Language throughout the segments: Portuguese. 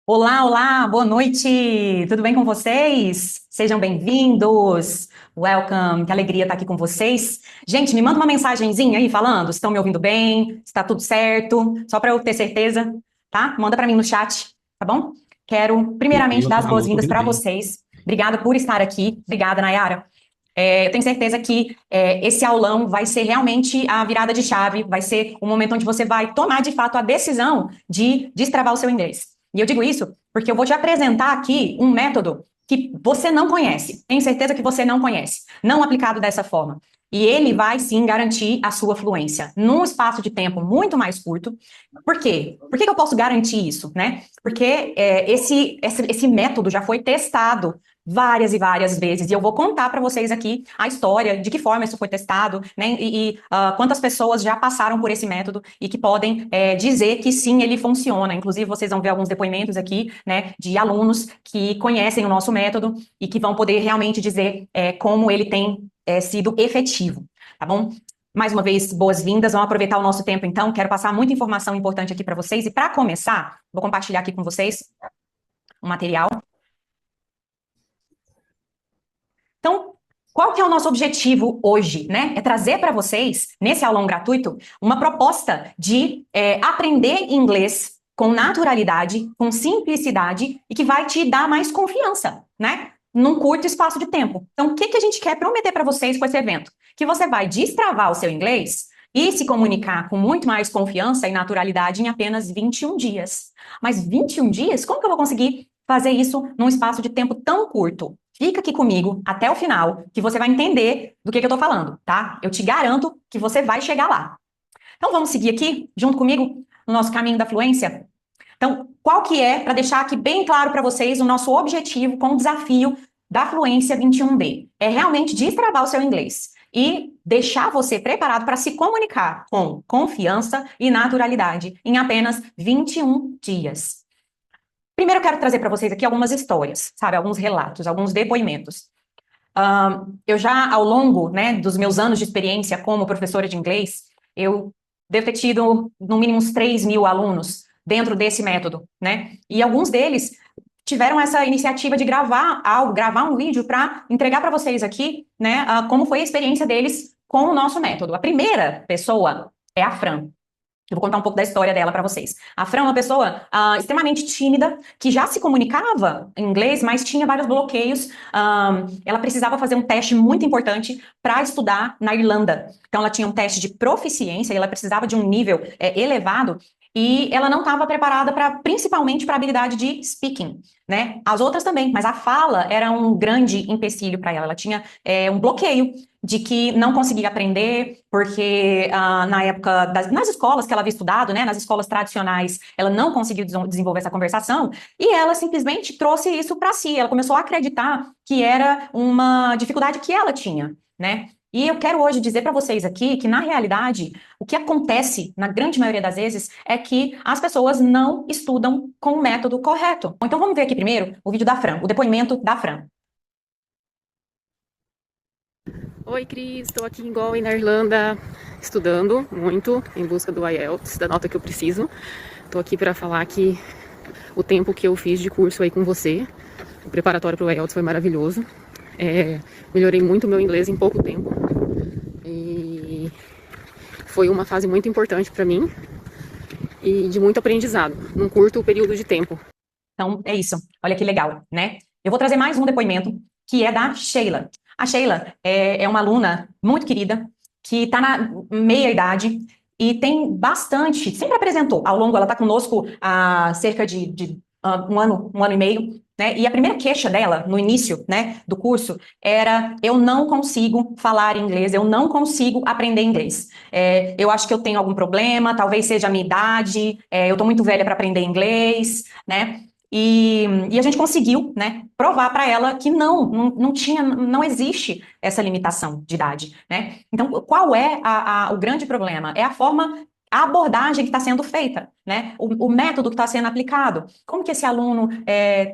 Olá, olá, boa noite. Tudo bem com vocês? Sejam bem-vindos. Welcome. Que alegria estar aqui com vocês. Gente, me manda uma mensagenzinha aí falando se estão me ouvindo bem, se está tudo certo, só para eu ter certeza, tá? Manda para mim no chat, tá bom? Quero primeiramente dar as Alô, tô boas-vindas ouvindo para bem. vocês. Obrigada por estar aqui. Obrigada, Nayara. Eu tenho certeza que esse aulão vai ser realmente a virada de chave, vai ser o momento onde você vai tomar de fato a decisão de destravar o seu inglês. E eu digo isso porque eu vou te apresentar aqui um método que você não conhece, tenho certeza que você não conhece, não aplicado dessa forma. E ele vai sim garantir a sua fluência num espaço de tempo muito mais curto. Por quê? Por que que eu posso garantir isso, né? Porque esse método já foi testado várias e várias vezes. E eu vou contar para vocês aqui a história, de que forma isso foi testado, né? Quantas pessoas já passaram por esse método e que podem dizer que sim, ele funciona. Inclusive, vocês vão ver alguns depoimentos aqui, né, de alunos que conhecem o nosso método e que vão poder realmente dizer como ele tem sido efetivo, tá bom? Mais uma vez, boas-vindas. Vamos aproveitar o nosso tempo, então. Quero passar muita informação importante aqui para vocês. E para começar, vou compartilhar aqui com vocês um material. Então, qual que é o nosso objetivo hoje, né? É trazer para vocês, nesse aulão gratuito, uma proposta de aprender inglês com naturalidade, com simplicidade e que vai te dar mais confiança, né? Num curto espaço de tempo. Então, o que que a gente quer prometer para vocês com esse evento? Que você vai destravar o seu inglês e se comunicar com muito mais confiança e naturalidade em apenas 21 dias. Mas 21 dias? Como que eu vou conseguir fazer isso num espaço de tempo tão curto? Fica aqui comigo até o final, que você vai entender do que eu tô falando, tá? Eu te garanto que você vai chegar lá. Então vamos seguir aqui, junto comigo, no nosso caminho da fluência? Então, qual que é, para deixar aqui bem claro para vocês, o nosso objetivo com o desafio da fluência 21B? É realmente destravar o seu inglês e deixar você preparado para se comunicar com confiança e naturalidade em apenas 21 dias. Primeiro, eu quero trazer para vocês aqui algumas histórias, sabe? Alguns relatos, alguns depoimentos. Eu já, ao longo, né, dos meus anos de experiência como professora de inglês, eu devo ter tido, no mínimo, uns 3.000 alunos dentro desse método, né? E alguns deles tiveram essa iniciativa de gravar algo, gravar um vídeo para entregar para vocês aqui, né, como foi a experiência deles com o nosso método. A primeira pessoa é a Fran. Eu vou contar um pouco da história dela para vocês. A Fran é uma pessoa extremamente tímida, que já se comunicava em inglês, mas tinha vários bloqueios. Ela precisava fazer um teste muito importante para estudar na Irlanda. Então, ela tinha um teste de proficiência e ela precisava de um nível elevado. E ela não estava preparada para, principalmente para a habilidade de speaking, né? As outras também, mas a fala era um grande empecilho para ela. Ela tinha um bloqueio de que não conseguia aprender, porque na época, nas escolas que ela havia estudado, né, nas escolas tradicionais, ela não conseguiu desenvolver essa conversação, e ela simplesmente trouxe isso para si, ela começou a acreditar que era uma dificuldade que ela tinha, né? E eu quero hoje dizer para vocês aqui que, na realidade, o que acontece, na grande maioria das vezes, é que as pessoas não estudam com o método correto. Então vamos ver aqui primeiro o vídeo da Fran, o depoimento da Fran. Oi, Cris, estou aqui em Galway, na Irlanda, estudando muito em busca do IELTS, da nota que eu preciso. Estou aqui para falar que o tempo que eu fiz de curso aí com você, o preparatório para o IELTS foi maravilhoso. Melhorei muito o meu inglês em pouco tempo e foi uma fase muito importante para mim e de muito aprendizado, num curto período de tempo. Então, é isso. Olha que legal, né? Eu vou trazer mais um depoimento, que é da Sheila. A Sheila é uma aluna muito querida, que está na meia-idade e tem bastante, sempre apresentou ao longo, ela está conosco há cerca de um ano e meio, né? E a primeira queixa dela, no início, né, do curso, era: eu não consigo falar inglês, eu não consigo aprender inglês. Eu acho que eu tenho algum problema, talvez seja a minha idade, eu estou muito velha para aprender inglês, né? E a gente conseguiu, né, provar para ela que não tinha, não existe essa limitação de idade, né? Então, qual é o grande problema? É a forma a abordagem que está sendo feita, né? O método que está sendo aplicado. Como que esse aluno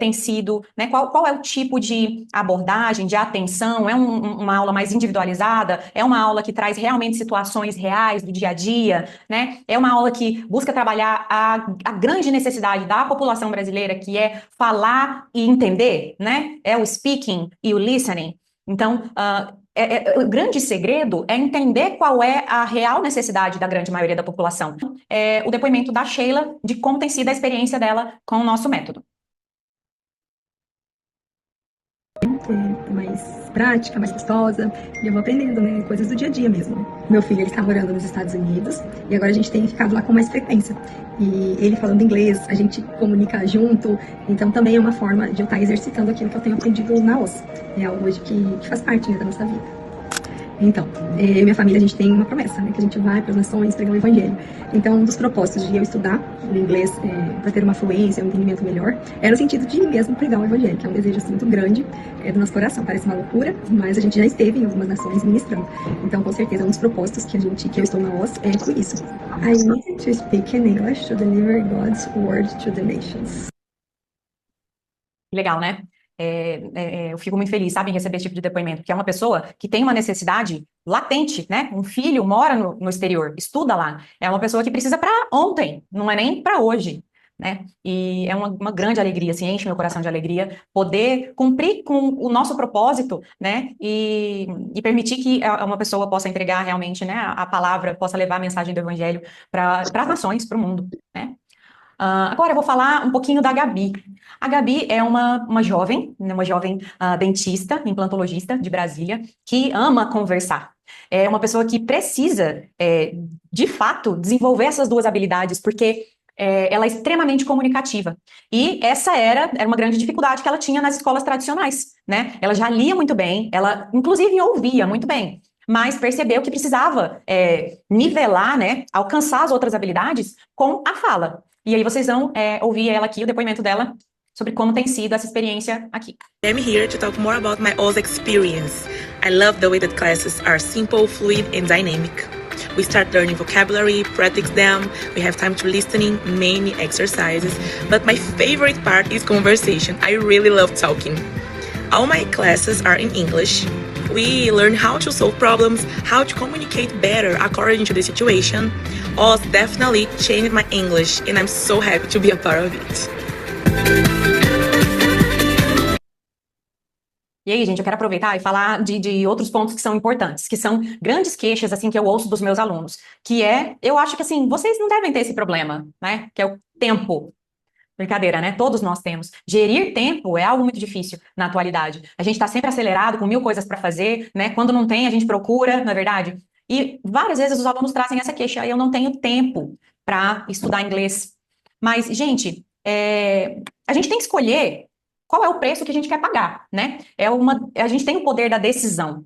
tem sido, né? Qual é o tipo de abordagem, de atenção? É uma aula mais individualizada? É uma aula que traz realmente situações reais do dia a dia, né? É uma aula que busca trabalhar a grande necessidade da população brasileira, que é falar e entender, né? É o speaking e o listening. Então, o grande segredo é entender qual é a real necessidade da grande maioria da população. O depoimento da Sheila de como tem sido a experiência dela com o nosso método. Mais prática, mais gostosa, e eu vou aprendendo, né, coisas do dia a dia mesmo. Meu filho, ele está morando nos Estados Unidos, e agora a gente tem ficado lá com mais frequência. E ele falando inglês, a gente comunica junto, então também é uma forma de eu estar exercitando aquilo que eu tenho aprendido na OS. É algo hoje que faz parte, né, da nossa vida. Então, eu e minha família, a gente tem uma promessa, né, que a gente vai para as nações pregar o evangelho. Então, um dos propósitos de eu estudar o inglês para ter uma fluência, um entendimento melhor, era no sentido de mesmo pregar o evangelho, que é um desejo assim, muito grande do nosso coração. Parece uma loucura, mas a gente já esteve em algumas nações ministrando. Então, com certeza, um dos propósitos que eu estou na OS é por isso. I need to speak in English to deliver God's word to the nations. Legal, né? Eu fico muito feliz, sabe, em receber esse tipo de depoimento, porque é uma pessoa que tem uma necessidade latente, né? Um filho mora no exterior, estuda lá. É uma pessoa que precisa para ontem, não é nem para hoje, né? E é uma grande alegria, assim, enche meu coração de alegria poder cumprir com o nosso propósito, né? E permitir que uma pessoa possa entregar realmente, né, a palavra, possa levar a mensagem do evangelho para as nações, para o mundo, né? Agora eu vou falar um pouquinho da Gabi. A Gabi é uma jovem, né, uma jovem dentista, implantologista de Brasília, que ama conversar. É uma pessoa que precisa, de fato, desenvolver essas duas habilidades, porque ela é extremamente comunicativa. E essa era uma grande dificuldade que ela tinha nas escolas tradicionais, né? Ela já lia muito bem, ela, inclusive, ouvia muito bem, mas percebeu que precisava nivelar, né, alcançar as outras habilidades com a fala. E aí vocês vão ouvir ela aqui, o depoimento dela, sobre como tem sido essa experiência aqui. I'm here to talk more about my OZ experience. I love the way that classes are simple, fluid, and dynamic. We start learning vocabulary, practice them, we have time to listening, many exercises, but my favorite part is conversation. I really love talking. All my classes are in English. We learn how to solve problems, how to communicate better according to the situation. OZ definitely changed my English, and I'm so happy to be a part of it. E aí, gente, eu quero aproveitar e falar de outros pontos que são importantes, que são grandes queixas, assim, que eu ouço dos meus alunos, que eu acho que, assim, vocês não devem ter esse problema, né, que é o tempo. Brincadeira, né? Todos nós temos. Gerir tempo é algo muito difícil na atualidade. A gente está sempre acelerado, com mil coisas para fazer, né? Quando não tem, a gente procura, não é verdade? E várias vezes os alunos trazem essa queixa, eu não tenho tempo para estudar inglês. Mas, gente, a gente tem que escolher qual é o preço que a gente quer pagar, né? A gente tem o poder da decisão.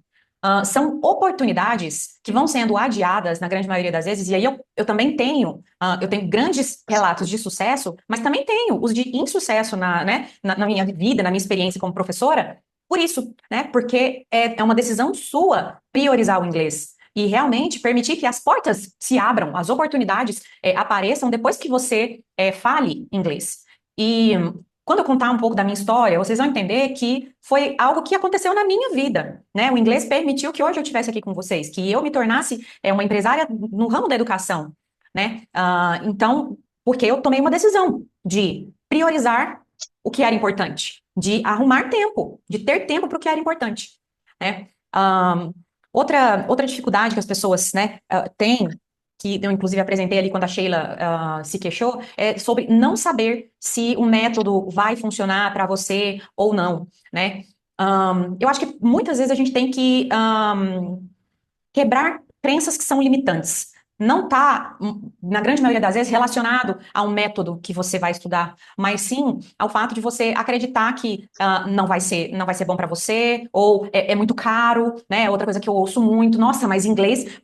São oportunidades que vão sendo adiadas na grande maioria das vezes, e aí eu também tenho, eu tenho grandes relatos de sucesso, mas também tenho os de insucesso na minha vida, na minha experiência como professora, por isso, né? Porque é uma decisão sua priorizar o inglês. E realmente permitir que as portas se abram, as oportunidades apareçam depois que você fale inglês. E quando eu contar um pouco da minha história, vocês vão entender que foi algo que aconteceu na minha vida, né? O inglês permitiu que hoje eu estivesse aqui com vocês, que eu me tornasse uma empresária no ramo da educação, né? Então, porque eu tomei uma decisão de priorizar o que era importante, de arrumar tempo, de ter tempo para o que era importante, né? Outra dificuldade que as pessoas, né, têm, que eu inclusive apresentei ali quando a Sheila se queixou, é sobre não saber se o método vai funcionar para você ou não, né? Eu acho que muitas vezes a gente tem que quebrar crenças que são limitantes. Não está, na grande maioria das vezes, relacionado ao método que você vai estudar, mas sim ao fato de você acreditar que não vai ser bom para você, ou é muito caro, né? Outra coisa que eu ouço muito, nossa, mas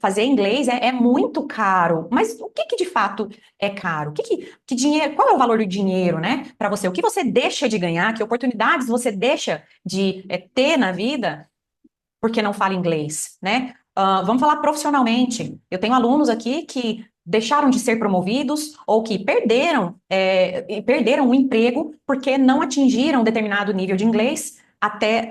fazer inglês é muito caro. Mas o que de fato é caro? Que dinheiro, qual é o valor do dinheiro, né, para você? O que você deixa de ganhar, que oportunidades você deixa de ter na vida porque não fala inglês, né? Vamos falar profissionalmente. Eu tenho alunos aqui que deixaram de ser promovidos ou que perderam o emprego porque não atingiram determinado nível de inglês até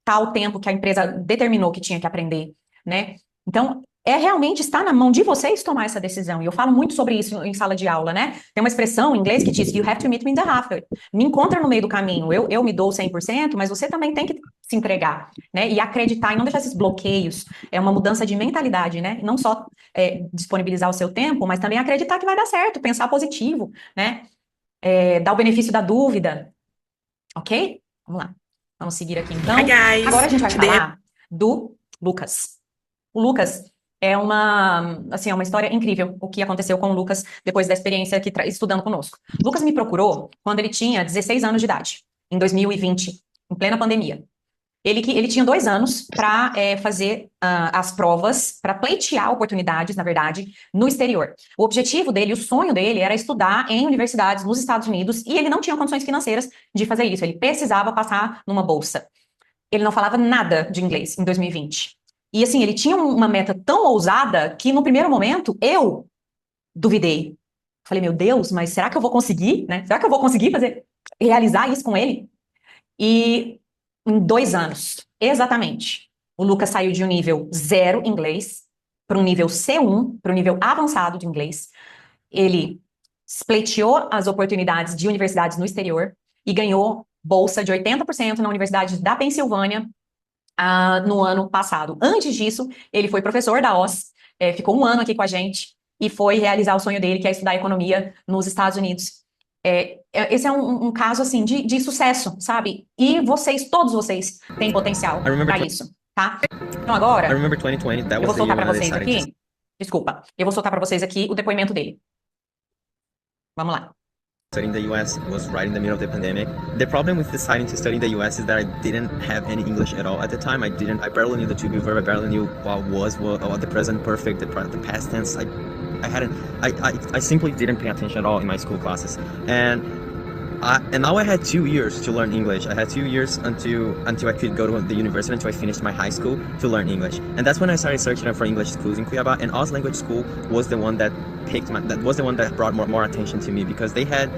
tal tempo que a empresa determinou que tinha que aprender, né? Então, realmente está na mão de vocês tomar essa decisão. E eu falo muito sobre isso em sala de aula, né? Tem uma expressão em inglês que diz, you have to meet me in the halfway. Me encontra no meio do caminho. Eu me dou 100%, mas você também tem que se entregar, né? E acreditar e não deixar esses bloqueios. É uma mudança de mentalidade, né? Não só disponibilizar o seu tempo, mas também acreditar que vai dar certo, pensar positivo, né? Dar o benefício da dúvida. Ok? Vamos lá. Vamos seguir aqui, então. Hi guys. Agora a gente vai falar do Lucas. O Lucas é uma história incrível, o que aconteceu com o Lucas depois da experiência estudando conosco. O Lucas me procurou quando ele tinha 16 anos de idade, em 2020, em plena pandemia. Ele tinha 2 anos para fazer as provas, para pleitear oportunidades, na verdade, no exterior. O objetivo dele, o sonho dele era estudar em universidades nos Estados Unidos e ele não tinha condições financeiras de fazer isso. Ele precisava passar numa bolsa. Ele não falava nada de inglês em 2020. E assim, ele tinha uma meta tão ousada que no primeiro momento eu duvidei. Falei, meu Deus, mas será que eu vou conseguir, né? Será que eu vou conseguir realizar isso com ele? E em 2 anos, exatamente, o Lucas saiu de um nível 0 inglês para um nível C1, para um nível avançado de inglês. Ele pleiteou as oportunidades de universidades no exterior e ganhou bolsa de 80% na Universidade da Pensilvânia no ano passado. Antes disso, ele foi professor da OS, ficou 1 ano aqui com a gente e foi realizar o sonho dele, que é estudar economia nos Estados Unidos. Esse é um caso, assim, de sucesso, sabe? E todos vocês, têm potencial para isso, tá? Então agora, eu vou soltar para vocês aqui, desculpa, eu vou soltar para vocês aqui o depoimento dele. Vamos lá. Studying the US was right in the middle of the pandemic. The problem with deciding to study in the US is that I didn't have any English at all at the time. I barely knew the to-be verb. I barely knew what the present perfect, the past tense. I simply didn't pay attention at all in my school classes. And now I had 2 years to learn English. I had 2 years until I could go to the university, until I finished my high school to learn English. And that's when I started searching for English schools in Cuiabá. And Oz Language School was the one that brought more attention to me, because they had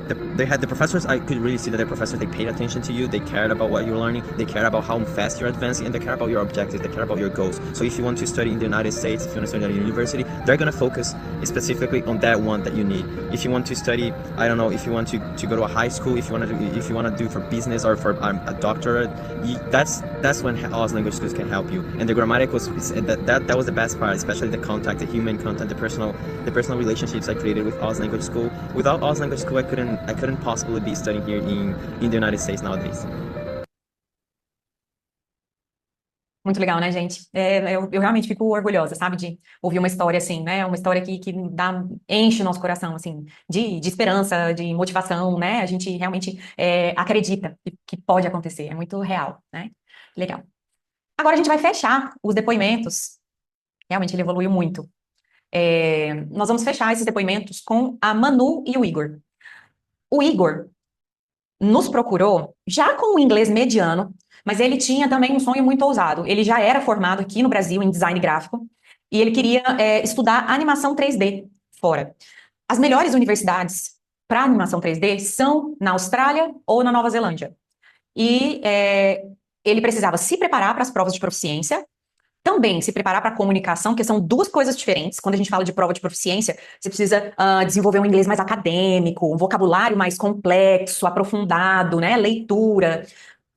the professors. I could really see that the professors, they paid attention to you, they cared about what you're learning, they cared about how fast you're advancing, and they care about your objectives, they care about your goals. So if you want to study in the United States, if you want to study at a university, they're going to focus specifically on that one that you need. If you want to study, I don't know, if you want to go to a high school, if you want to do for business or for a doctorate, that's when Oz Language Schools can help you. And the grammatical, that was the best part, especially the contact, the human contact, the personal relationships I created with Oz Language School. Without Oz Language School, I couldn't possibly be studying here in the United States nowadays. Muito legal, né, gente? Eu realmente fico orgulhosa, sabe, de ouvir uma história assim, né? Uma história que enche o nosso coração, assim, de esperança, de motivação, né? A gente realmente acredita que pode acontecer, é muito real, né? Legal. Agora a gente vai fechar os depoimentos. Realmente ele evoluiu muito. Nós vamos fechar esses depoimentos com a Manu e o Igor. O Igor nos procurou já com o inglês mediano, mas ele tinha também um sonho muito ousado. Ele já era formado aqui no Brasil em design gráfico e ele queria estudar animação 3D fora. As melhores universidades para animação 3D são na Austrália ou na Nova Zelândia. E ele precisava se preparar para as provas de proficiência, também se preparar para a comunicação, que são 2 coisas diferentes. Quando a gente fala de prova de proficiência, você precisa desenvolver um inglês mais acadêmico, um vocabulário mais complexo, aprofundado, né? Leitura.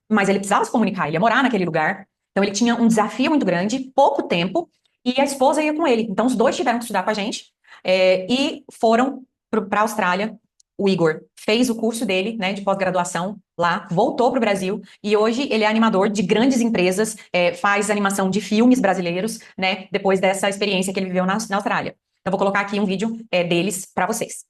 Mas ele precisava se comunicar, ele ia morar naquele lugar. Então ele tinha um desafio muito grande, pouco tempo, e a esposa ia com ele. Então os 2 tiveram que estudar com a gente e foram para a Austrália. O Igor fez o curso dele, né, de pós-graduação lá, voltou para o Brasil e hoje ele é animador de grandes empresas, faz animação de filmes brasileiros, né, depois dessa experiência que ele viveu na Austrália. Então vou colocar aqui um vídeo deles para vocês.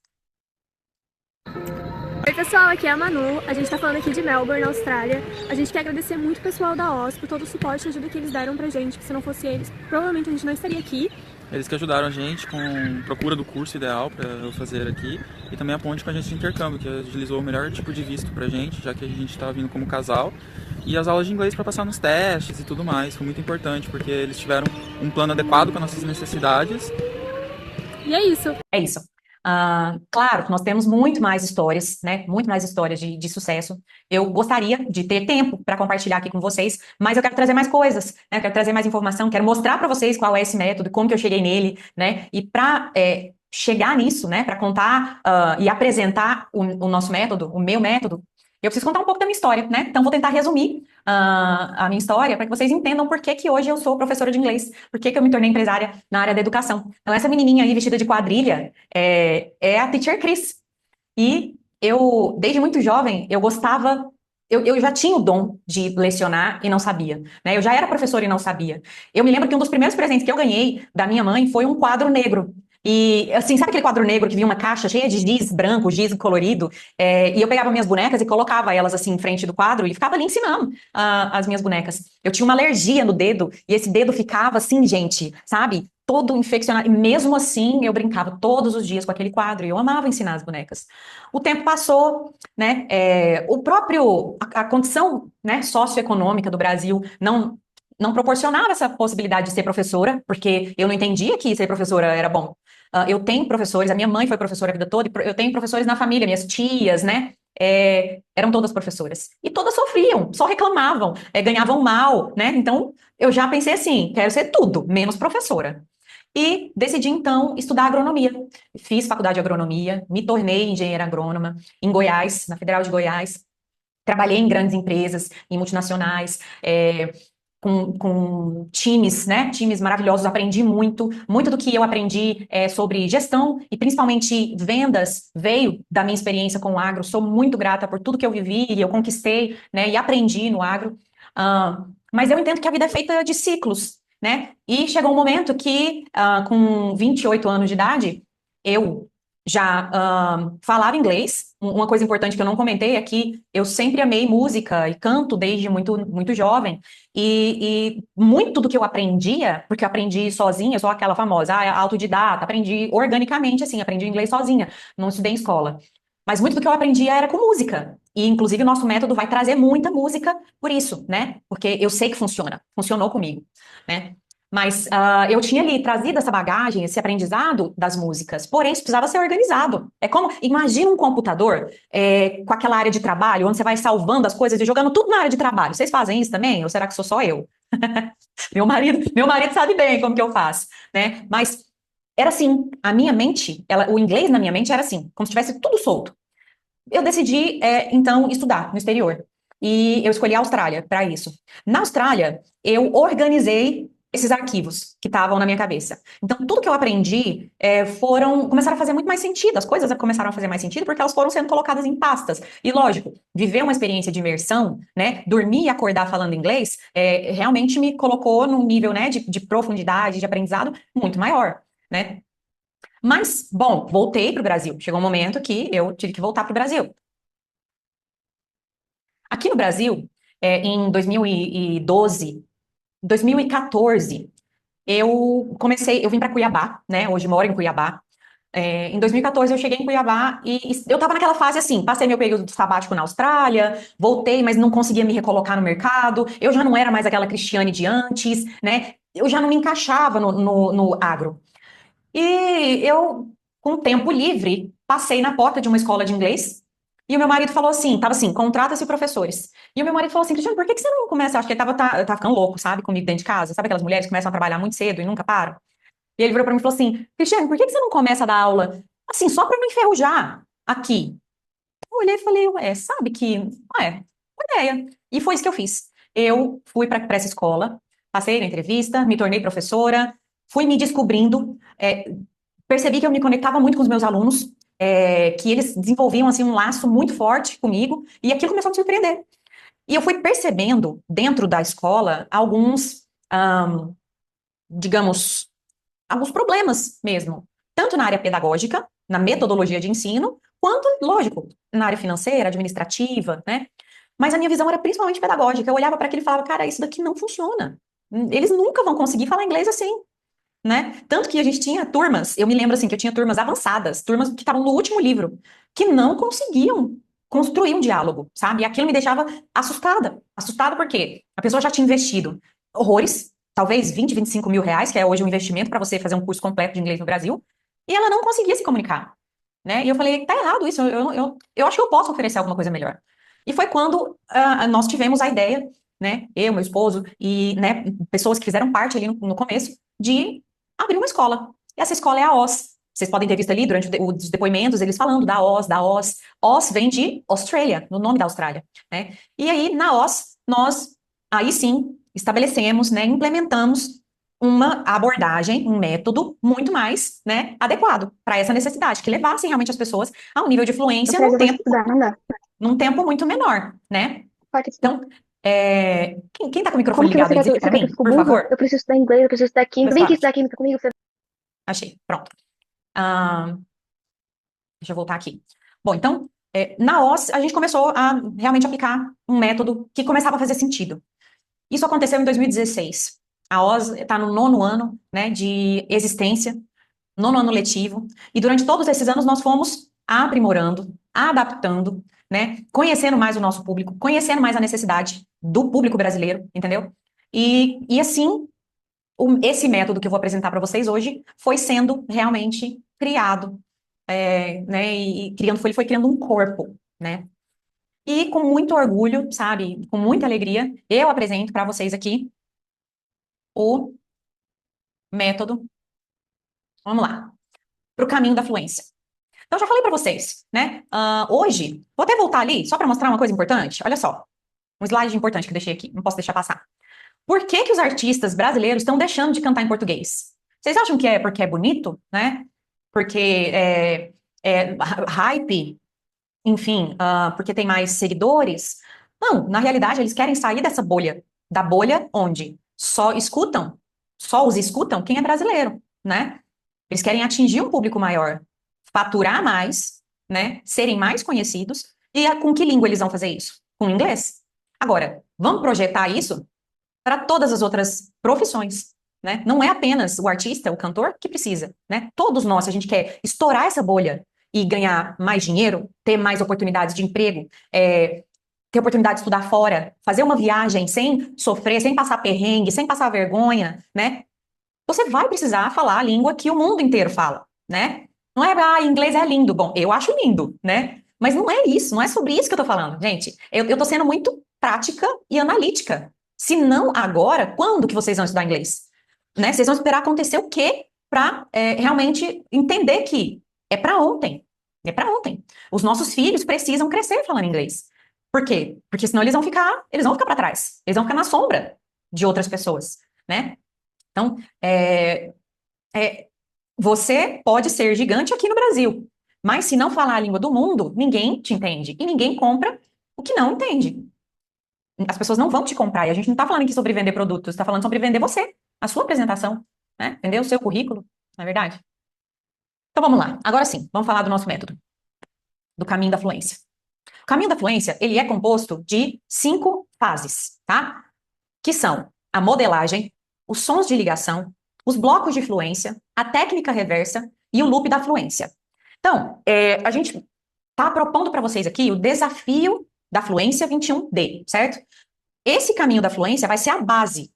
Oi pessoal, aqui é a Manu, a gente tá falando aqui de Melbourne, na Austrália. A gente quer agradecer muito o pessoal da OS por todo o suporte e ajuda que eles deram pra gente, que se não fosse eles, provavelmente a gente não estaria aqui. Eles que ajudaram a gente com procura do curso ideal para eu fazer aqui e também a ponte com a gente de intercâmbio, que agilizou o melhor tipo de visto pra gente, já que a gente estava vindo como casal, e as aulas de inglês para passar nos testes e tudo mais. Foi muito importante porque eles tiveram um plano adequado para nossas necessidades E é isso. É isso. Claro que nós temos muito mais histórias, né? Muito mais histórias de sucesso. Eu gostaria de ter tempo para compartilhar aqui com vocês, mas eu quero trazer mais coisas, né? Eu quero trazer mais informação, quero mostrar para vocês qual é esse método, como que eu cheguei nele, né? E para chegar nisso, né? Para contar e apresentar o nosso método, o meu método, eu preciso contar um pouco da minha história, né? Então vou tentar resumir a minha história para que vocês entendam por que que hoje eu sou professora de inglês, por que que eu me tornei empresária na área da educação. Então essa menininha aí vestida de quadrilha é a Teacher Cris. E eu, desde muito jovem, eu gostava. Eu já tinha o dom de lecionar e não sabia, né? Eu já era professora e não sabia. Eu me lembro que um dos primeiros presentes que eu ganhei da minha mãe foi um quadro negro. E, assim, sabe aquele quadro negro que vinha uma caixa cheia de giz branco, giz colorido? E eu pegava minhas bonecas e colocava elas, assim, em frente do quadro e ficava ali ensinando as minhas bonecas. Eu tinha uma alergia no dedo e esse dedo ficava assim, gente, sabe? Todo infeccionado. E mesmo assim, eu brincava todos os dias com aquele quadro e eu amava ensinar as bonecas. O tempo passou, né? A condição, né, socioeconômica do Brasil não proporcionava essa possibilidade de ser professora, porque eu não entendia que ser professora era bom. Eu tenho professores, a minha mãe foi professora a vida toda, e eu tenho professores na família, minhas tias, né? Eram todas professoras. E todas sofriam, só reclamavam, ganhavam mal, né? Então, eu já pensei assim, quero ser tudo, menos professora. E decidi, então, estudar agronomia. Fiz faculdade de agronomia, me tornei engenheira agrônoma em Goiás, na Federal de Goiás. Trabalhei em grandes empresas, em multinacionais, com times, né? Times maravilhosos. Aprendi muito. Muito do que eu aprendi sobre gestão e principalmente vendas veio da minha experiência com o agro. Sou muito grata por tudo que eu vivi e eu conquistei, né? E aprendi no agro. Mas eu entendo que a vida é feita de ciclos, né? E chegou um momento que, com 28 anos de idade, eu já falava inglês. Uma coisa importante que eu não comentei é que eu sempre amei música e canto desde muito, muito jovem. E muito do que eu aprendia, porque eu aprendi sozinha, eu sou aquela famosa, autodidata, aprendi organicamente, assim, aprendi inglês sozinha, não estudei em escola. Mas muito do que eu aprendia era com música. E, inclusive, o nosso método vai trazer muita música por isso, né? Porque eu sei que funciona, funcionou comigo, né? Mas eu tinha ali trazido essa bagagem, esse aprendizado das músicas, porém isso precisava ser organizado. É como, imagina um computador com aquela área de trabalho, onde você vai salvando as coisas e jogando tudo na área de trabalho. Vocês fazem isso também? Ou será que sou só eu? Meu marido sabe bem como que eu faço, né? Mas era assim, a minha mente, o inglês na minha mente era assim, como se tivesse tudo solto. Eu decidi, então, estudar no exterior. E eu escolhi a Austrália para isso. Na Austrália, eu organizei esses arquivos que estavam na minha cabeça. Então, tudo que eu aprendi começaram a fazer muito mais sentido. As coisas começaram a fazer mais sentido porque elas foram sendo colocadas em pastas. E, lógico, viver uma experiência de imersão, né, dormir e acordar falando inglês, realmente me colocou num nível, né, de profundidade, de aprendizado muito maior, né? Mas, bom, voltei para o Brasil. Chegou um momento que eu tive que voltar para o Brasil. Aqui no Brasil, em 2012, 2014, eu vim para Cuiabá, né? Hoje moro em Cuiabá. Em 2014 eu cheguei em Cuiabá e eu estava naquela fase assim, passei meu período sabático na Austrália, voltei, mas não conseguia me recolocar no mercado, eu já não era mais aquela Cristiane de antes, né? Eu já não me encaixava no agro. E eu, com tempo livre, passei na porta de uma escola de inglês e o meu marido falou assim, tava assim, contrata-se professores. E o meu marido falou assim, Cristiano, por que que você não começa? Eu acho que ele tava ficando louco, sabe, comigo dentro de casa. Sabe aquelas mulheres que começam a trabalhar muito cedo e nunca param? E ele virou pra mim e falou assim, Cristiano, por que que você não começa a dar aula, assim, só pra me enferrujar aqui? Eu olhei e falei, sabe que, boa ideia. E foi isso que eu fiz. Eu fui para essa escola, passei na entrevista, me tornei professora, fui me descobrindo, percebi que eu me conectava muito com os meus alunos, que eles desenvolviam assim um laço muito forte comigo, e aquilo começou a me surpreender. E eu fui percebendo dentro da escola digamos, alguns problemas mesmo, tanto na área pedagógica, na metodologia de ensino, quanto, lógico, na área financeira, administrativa, né? Mas a minha visão era principalmente pedagógica. Eu olhava para aquilo e falava, cara, isso daqui não funciona. Eles nunca vão conseguir falar inglês assim, né? Tanto que a gente tinha turmas, eu me lembro assim que eu tinha turmas avançadas, turmas que estavam no último livro, que não conseguiam construir um diálogo, sabe? E aquilo me deixava assustada. Assustada porque a pessoa já tinha investido horrores, talvez 20, 25 mil reais, que é hoje um investimento para você fazer um curso completo de inglês no Brasil, e ela não conseguia se comunicar, né? E eu falei, tá errado isso, eu acho que eu posso oferecer alguma coisa melhor. E foi quando nós tivemos a ideia, né, eu, meu esposo e, né, pessoas que fizeram parte ali no começo, de abrir uma escola. E essa escola é a OZ. Vocês podem ter visto ali durante os depoimentos, eles falando da OZ, da OZ. OZ vem de Australia, no nome da Austrália, né? E aí, na OZ, nós, aí sim, estabelecemos, né, implementamos uma abordagem, um método muito mais, né, adequado para essa necessidade, que levasse realmente as pessoas a um nível de Eu fluência falei, eu vou estudar, não dá. num tempo muito menor, né? Pode ser. Então, quem tá com o microfone Como que ligado aí, você desliga quer para que eu mim, fique por burra? favor. Eu preciso estudar inglês, eu preciso estudar química. Pois Vem aqui claro, estudar química comigo. achei, pronto. Ah, deixa eu voltar aqui. Bom, então, na OS, a gente começou a realmente aplicar um método que começava a fazer sentido. Isso aconteceu em 2016. A OS está no 9º ano, né, de existência, 9º ano letivo, e durante todos esses anos nós fomos aprimorando, adaptando, né, conhecendo mais o nosso público, conhecendo mais a necessidade do público brasileiro, entendeu? E assim, esse método que eu vou apresentar para vocês hoje foi sendo realmente criado, né, e criando, ele foi criando um corpo, né? E com muito orgulho, sabe, com muita alegria, eu apresento para vocês aqui o método, vamos lá, para o caminho da fluência. Então, já falei para vocês, né? Hoje, vou até voltar ali, só para mostrar uma coisa importante. Olha só, um slide importante que eu deixei aqui, não posso deixar passar. Por que que os artistas brasileiros estão deixando de cantar em português? Vocês acham que é porque é bonito, né? Porque é hype, enfim, porque tem mais seguidores? Não, na realidade, eles querem sair dessa bolha, da bolha onde só os escutam quem é brasileiro, né? Eles querem atingir um público maior, faturar mais, né? Serem mais conhecidos. E com que língua eles vão fazer isso? Com inglês. Agora, vamos projetar isso para todas as outras profissões, né? Não é apenas o artista, o cantor que precisa, né? Todos nós, se a gente quer estourar essa bolha e ganhar mais dinheiro, ter mais oportunidades de emprego, ter oportunidade de estudar fora, fazer uma viagem sem sofrer, sem passar perrengue, sem passar vergonha, né? Você vai precisar falar a língua que o mundo inteiro fala, né? Não é, inglês é lindo. Bom, eu acho lindo, né? Mas não é isso, não é sobre isso que eu tô falando, gente. Eu tô sendo muito prática e analítica. Se não agora, quando que vocês vão estudar inglês? Né? Vocês vão esperar acontecer o quê para realmente entender que é para ontem. É para ontem. Os nossos filhos precisam crescer falando inglês. Por quê? Porque senão eles vão ficar para trás. Eles vão ficar na sombra de outras pessoas, né? Então, você pode ser gigante aqui no Brasil, mas se não falar a língua do mundo, ninguém te entende. E ninguém compra o que não entende. As pessoas não vão te comprar. E a gente não está falando aqui sobre vender produtos, está falando sobre vender você, a sua apresentação, né? Vender o seu currículo, não é verdade? Então vamos lá. Agora sim, vamos falar do nosso método, do caminho da fluência. O caminho da fluência, ele é composto de 5 fases, tá? Que são a modelagem, os sons de ligação, os blocos de fluência, a técnica reversa e o loop da fluência. Então, a gente está propondo para vocês aqui o desafio da fluência 21D, certo? Esse caminho da fluência vai ser a base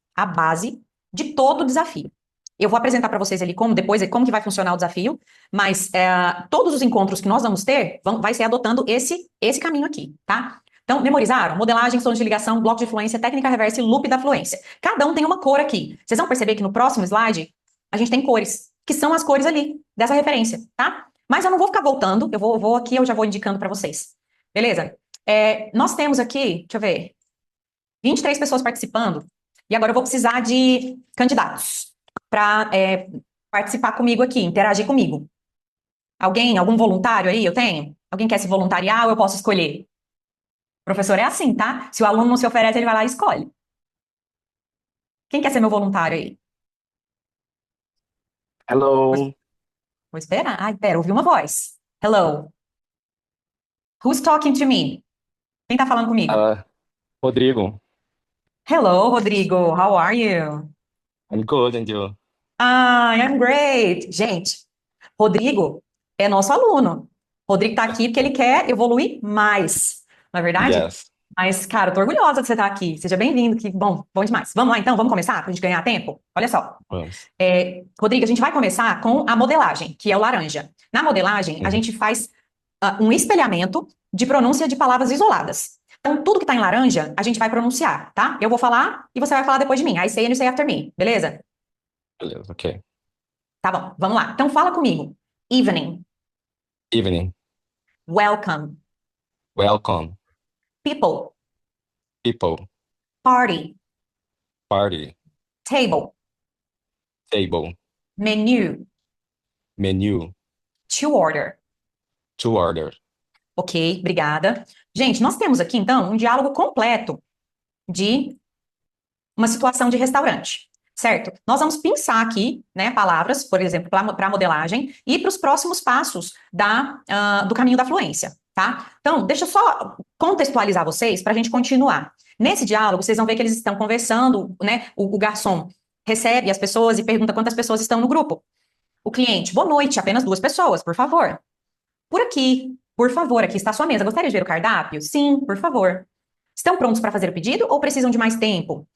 de todo o desafio. Eu vou apresentar para vocês ali como que vai funcionar o desafio, mas todos os encontros que nós vamos ter vai ser adotando esse caminho aqui, tá? Então, memorizaram? Modelagem, sons de ligação, bloco de fluência, técnica reversa e loop da fluência. Cada um tem uma cor aqui. Vocês vão perceber que no próximo slide, a gente tem cores, que são as cores ali, dessa referência, tá? Mas eu não vou ficar voltando, eu vou aqui, eu já vou indicando para vocês. Beleza? Nós temos aqui, deixa eu ver, 23 pessoas participando, e agora eu vou precisar de candidatos para participar comigo aqui, interagir comigo. Algum voluntário aí eu tenho? Alguém quer se voluntariar ou eu posso escolher? O professor é assim, tá? Se o aluno não se oferece, ele vai lá e escolhe. Quem quer ser meu voluntário aí? Hello. Vou esperar. Ai, pera, ouvi uma voz. Hello. Who's talking to me? Quem tá falando comigo? Rodrigo. Hello, Rodrigo. How are you? I'm good, and you? I'm great. Gente, Rodrigo é nosso aluno. Rodrigo tá aqui porque ele quer evoluir mais. Não é verdade? Yes. Mas, cara, eu tô orgulhosa de você estar aqui. Seja bem-vindo, que bom, bom demais. Vamos lá, então, vamos começar pra gente ganhar tempo? Olha só. Vamos. Rodrigo, a gente vai começar com a modelagem, que é o laranja. Na modelagem, a Uhum. gente faz um espelhamento de pronúncia de palavras isoladas. Então, tudo que tá em laranja, a gente vai pronunciar, tá? Eu vou falar e você vai falar depois de mim. I say and you say after me, beleza? Beleza, ok. Tá bom, vamos lá. Então, fala comigo. Evening, Evening. welcome, Welcome. people, People. party, Party. table, Table. menu, Menu. to order. To order. Ok, obrigada. Gente, nós temos aqui, então, um diálogo completo de uma situação de restaurante, certo? Nós vamos pensar aqui, né, palavras, por exemplo, para a modelagem e para os próximos passos do caminho da fluência, tá? Então, deixa eu só contextualizar vocês para a gente continuar. Nesse diálogo, vocês vão ver que eles estão conversando, né? O garçom recebe as pessoas e pergunta quantas pessoas estão no grupo. O cliente, boa noite, apenas 2 pessoas, por favor. Por favor, aqui está a sua mesa. Gostaria de ver o cardápio? Sim, por favor. Estão prontos para fazer o pedido ou precisam de mais tempo?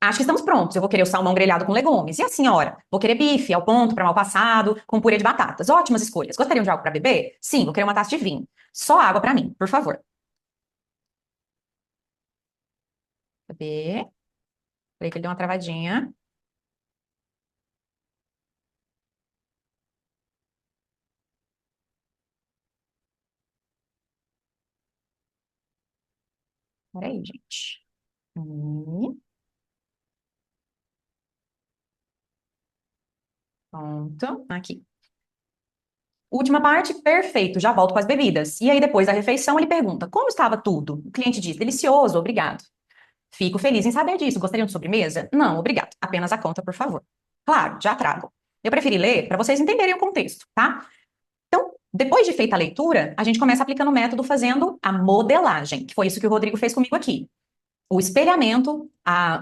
Acho que estamos prontos. Eu vou querer o salmão grelhado com legumes. E a senhora? Vou querer bife ao ponto, para mal passado, com purê de batatas. Ótimas escolhas. Gostariam de algo para beber? Sim, vou querer uma taça de vinho. Só água para mim, por favor. Cadê? Peraí que ele deu uma travadinha. Peraí, gente. Pronto. Aqui. Última parte, perfeito, já volto com as bebidas. E aí, depois da refeição, ele pergunta: como estava tudo? O cliente diz: delicioso, obrigado. Fico feliz em saber disso. Gostariam de sobremesa? Não, obrigado. Apenas a conta, por favor. Claro, já trago. Eu preferi ler para vocês entenderem o contexto, tá? Então, depois de feita a leitura, a gente começa aplicando o método fazendo a modelagem, que foi isso que o Rodrigo fez comigo aqui. O espelhamento,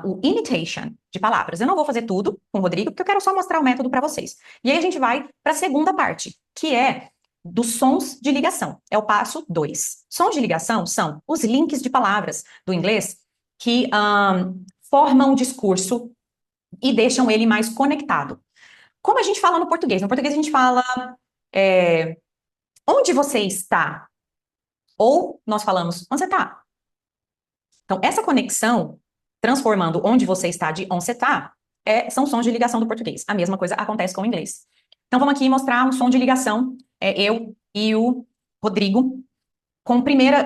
o imitation de palavras. Eu não vou fazer tudo com o Rodrigo, porque eu quero só mostrar o método para vocês. E aí a gente vai para a segunda parte, que é dos sons de ligação. É o passo 2. Sons de ligação são os links de palavras do inglês que formam o discurso e deixam ele mais conectado. Como a gente fala no português? No português a gente fala onde você está? Ou nós falamos onde você está? Então, essa conexão, transformando onde você está de onde você está, são sons de ligação do português. A mesma coisa acontece com o inglês. Então, vamos aqui mostrar um som de ligação, eu e o Rodrigo, com o primeiro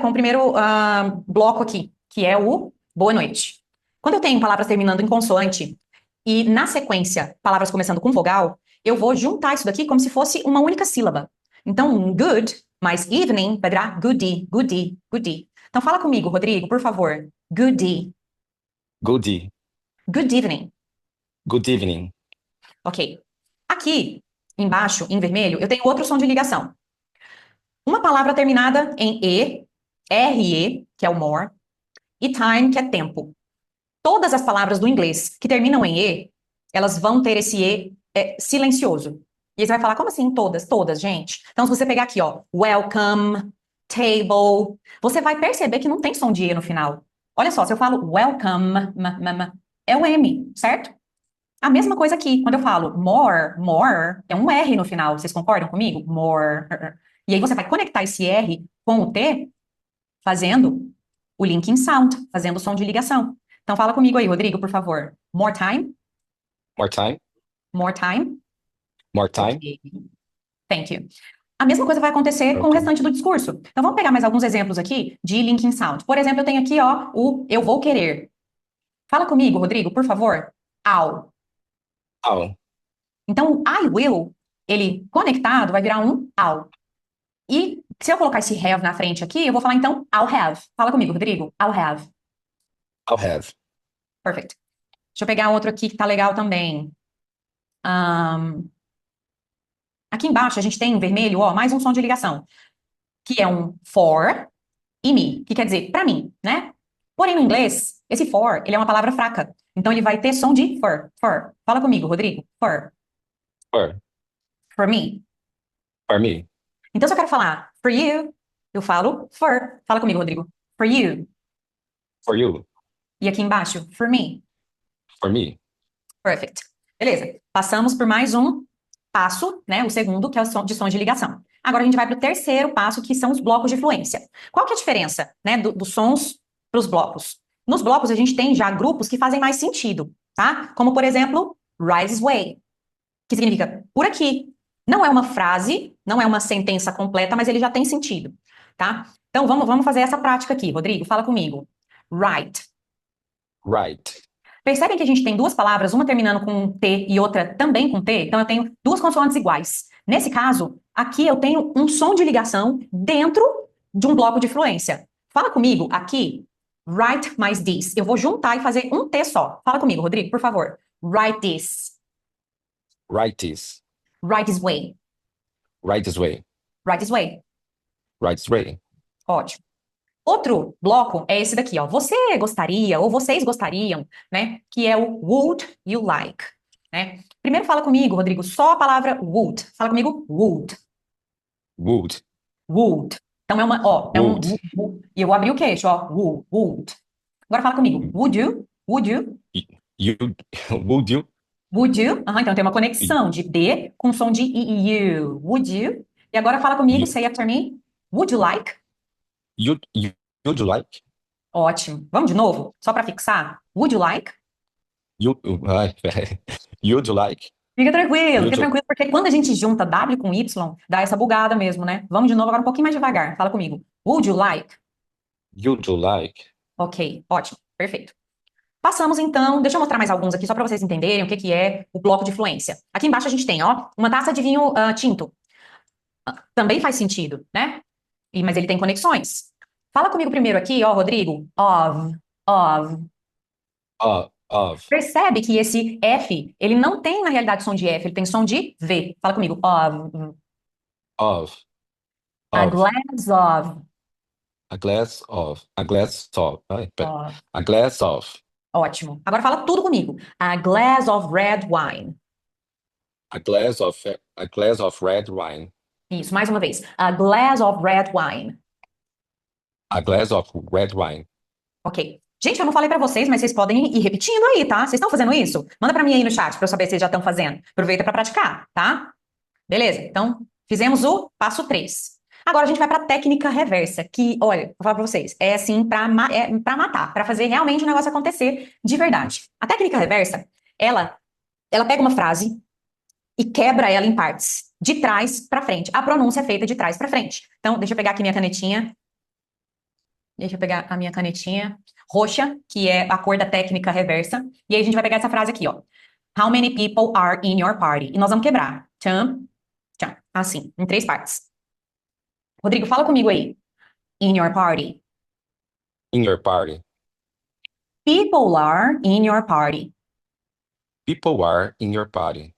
bloco aqui, que é o boa noite. Quando eu tenho palavras terminando em consoante e, na sequência, palavras começando com vogal, eu vou juntar isso daqui como se fosse uma única sílaba. Então, good mais evening vai virar goodie, goodie, goodie. Então, fala comigo, Rodrigo, por favor. Goodie. Goodie. Good evening. Good evening. Ok. Aqui, embaixo, em vermelho, eu tenho outro som de ligação. Uma palavra terminada em E, R-E, que é o more, e time, que é tempo. Todas as palavras do inglês que terminam em E, elas vão ter esse E silencioso. E aí você vai falar, como assim todas? Todas, gente. Então, se você pegar aqui, ó, welcome, table, você vai perceber que não tem som de E no final. Olha só, se eu falo welcome, é o M, certo? A mesma coisa aqui, quando eu falo more, é um R no final. Vocês concordam comigo? More. E aí você vai conectar esse R com o T, fazendo o linking sound, fazendo o som de ligação. Então fala comigo aí, Rodrigo, por favor. More time. More time. More time. More time. Okay. Thank you. A mesma coisa vai acontecer com o restante do discurso. Então vamos pegar mais alguns exemplos aqui de linking sound. Por exemplo, eu tenho aqui, ó, o eu vou querer. Fala comigo, Rodrigo, por favor. I'll. I'll. Então, I will, ele conectado vai virar um I'll. E se eu colocar esse have na frente aqui, eu vou falar então I'll have. Fala comigo, Rodrigo. I'll have. I'll have. Perfect. Deixa eu pegar outro aqui que tá legal também. Aqui embaixo a gente tem em vermelho, ó, mais um som de ligação, que é um for e me, que quer dizer pra mim, né? Porém, no inglês, esse for, ele é uma palavra fraca. Então, ele vai ter som de for, for. Fala comigo, Rodrigo. For. For. For me. For me. Então, se eu quero falar for you, eu falo for. Fala comigo, Rodrigo. For you. For you. E aqui embaixo, for me. For me. Perfect. Beleza. Passamos por mais um passo, né? O segundo, que é o som de sons de ligação. Agora a gente vai para o terceiro passo, que são os blocos de fluência. Qual que é a diferença, né, dos sons para os blocos? Nos blocos a gente tem já grupos que fazem mais sentido, tá? Como, por exemplo, right this way, que significa por aqui. Não é uma frase, não é uma sentença completa, mas ele já tem sentido, tá? Então vamos fazer essa prática aqui. Rodrigo, fala comigo. Right. Right. Percebem que a gente tem duas palavras, uma terminando com T e outra também com T? Então eu tenho duas consoantes iguais. Nesse caso, aqui eu tenho um som de ligação dentro de um bloco de fluência. Fala comigo aqui, write mais this. Eu vou juntar e fazer um T só. Fala comigo, Rodrigo, por favor. Write this. Right this. Write this way. Right this way. Write this way. Right this way. Ótimo. Outro bloco é esse daqui, ó. Você gostaria, ou vocês gostariam, né? Que é o would you like, né? Primeiro fala comigo, Rodrigo, só a palavra would. Fala comigo, would. Would. Would. Então é uma, ó, é um e eu abri o queixo, ó, would. Agora fala comigo, would you? Would you? You. Would you? Would you? Então tem uma conexão de D com som de I e U. Would you? E agora fala comigo, say after me. Would you like? Would you like? Ótimo. Vamos de novo? Só para fixar. Would you like? You'd like? Fica tranquilo, porque quando a gente junta W com Y, dá essa bugada mesmo, né? Vamos de novo agora um pouquinho mais devagar. Fala comigo. Would you like? You'd like? Ok, ótimo, perfeito. Passamos então, deixa eu mostrar mais alguns aqui só para vocês entenderem o que que é o bloco de fluência. Aqui embaixo a gente tem, ó, uma taça de vinho tinto. Também faz sentido, né? Mas ele tem conexões. Fala comigo primeiro aqui, ó, Rodrigo. Of. Percebe que esse F, ele não tem na realidade som de F, ele tem som de V. Fala comigo. Of. A glass of. A glass of. A glass of. A glass of. Ótimo. Agora fala tudo comigo. A glass of red wine. A glass of red wine. Isso, mais uma vez. A glass of red wine. A glass of red wine. Ok. Gente, eu não falei pra vocês, mas vocês podem ir repetindo aí, tá? Vocês estão fazendo isso? Manda pra mim aí no chat pra eu saber se vocês já estão fazendo. Aproveita pra praticar, tá? Beleza? Então, fizemos o passo 3. Agora a gente vai pra técnica reversa, que, olha, vou falar pra vocês, é assim pra matar, pra fazer realmente o negócio acontecer de verdade. A técnica reversa, ela pega uma frase e quebra ela em partes, de trás pra frente. A pronúncia é feita de trás pra frente. Então, deixa eu pegar aqui minha canetinha. Deixa eu pegar a minha canetinha roxa, que é a cor da técnica reversa. E aí a gente vai pegar essa frase aqui, ó. How many people are in your party? E nós vamos quebrar. Tchan, tchan. Assim, em 3 partes. Rodrigo, fala comigo aí. In your party. In your party. People are in your party. People are in your party.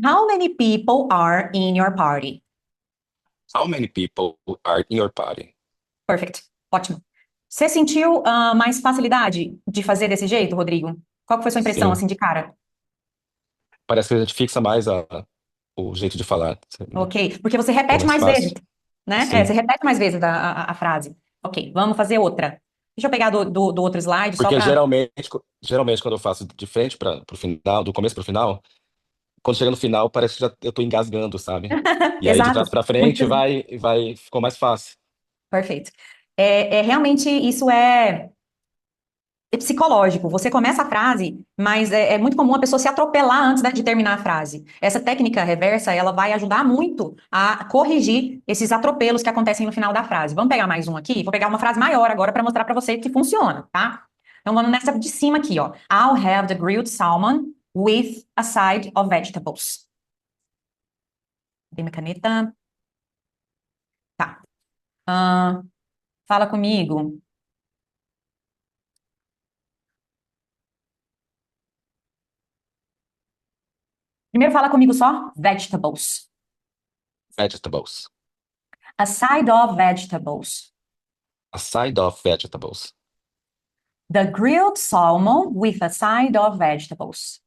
How many people are in your party? How many people are in your party? Perfect. Ótimo. Você sentiu mais facilidade de fazer desse jeito, Rodrigo? Qual que foi a sua impressão, assim, de cara? Parece que a gente fixa mais o jeito de falar. Ok, porque você repete mais vezes, né? Você repete mais vezes a frase. Ok, vamos fazer outra. Deixa eu pegar do outro slide. Porque só pra... geralmente quando eu faço de frente para o final, do começo para o final, quando chega no final parece que eu tô engasgando, sabe? E aí de trás para frente ficou mais fácil. Perfeito. Realmente isso é psicológico. Você começa a frase, mas é muito comum a pessoa se atropelar antes de terminar a frase. Essa técnica reversa, ela vai ajudar muito a corrigir esses atropelos que acontecem no final da frase. Vamos pegar mais um aqui? Vou pegar uma frase maior agora para mostrar para você que funciona, tá? Então vamos nessa de cima aqui, ó. I'll have the grilled salmon with a side of vegetables. Tem minha caneta. Tá. Fala comigo. Primeiro fala comigo só. Vegetables. Vegetables. A side of vegetables. A side of vegetables. The grilled salmon with a side of vegetables.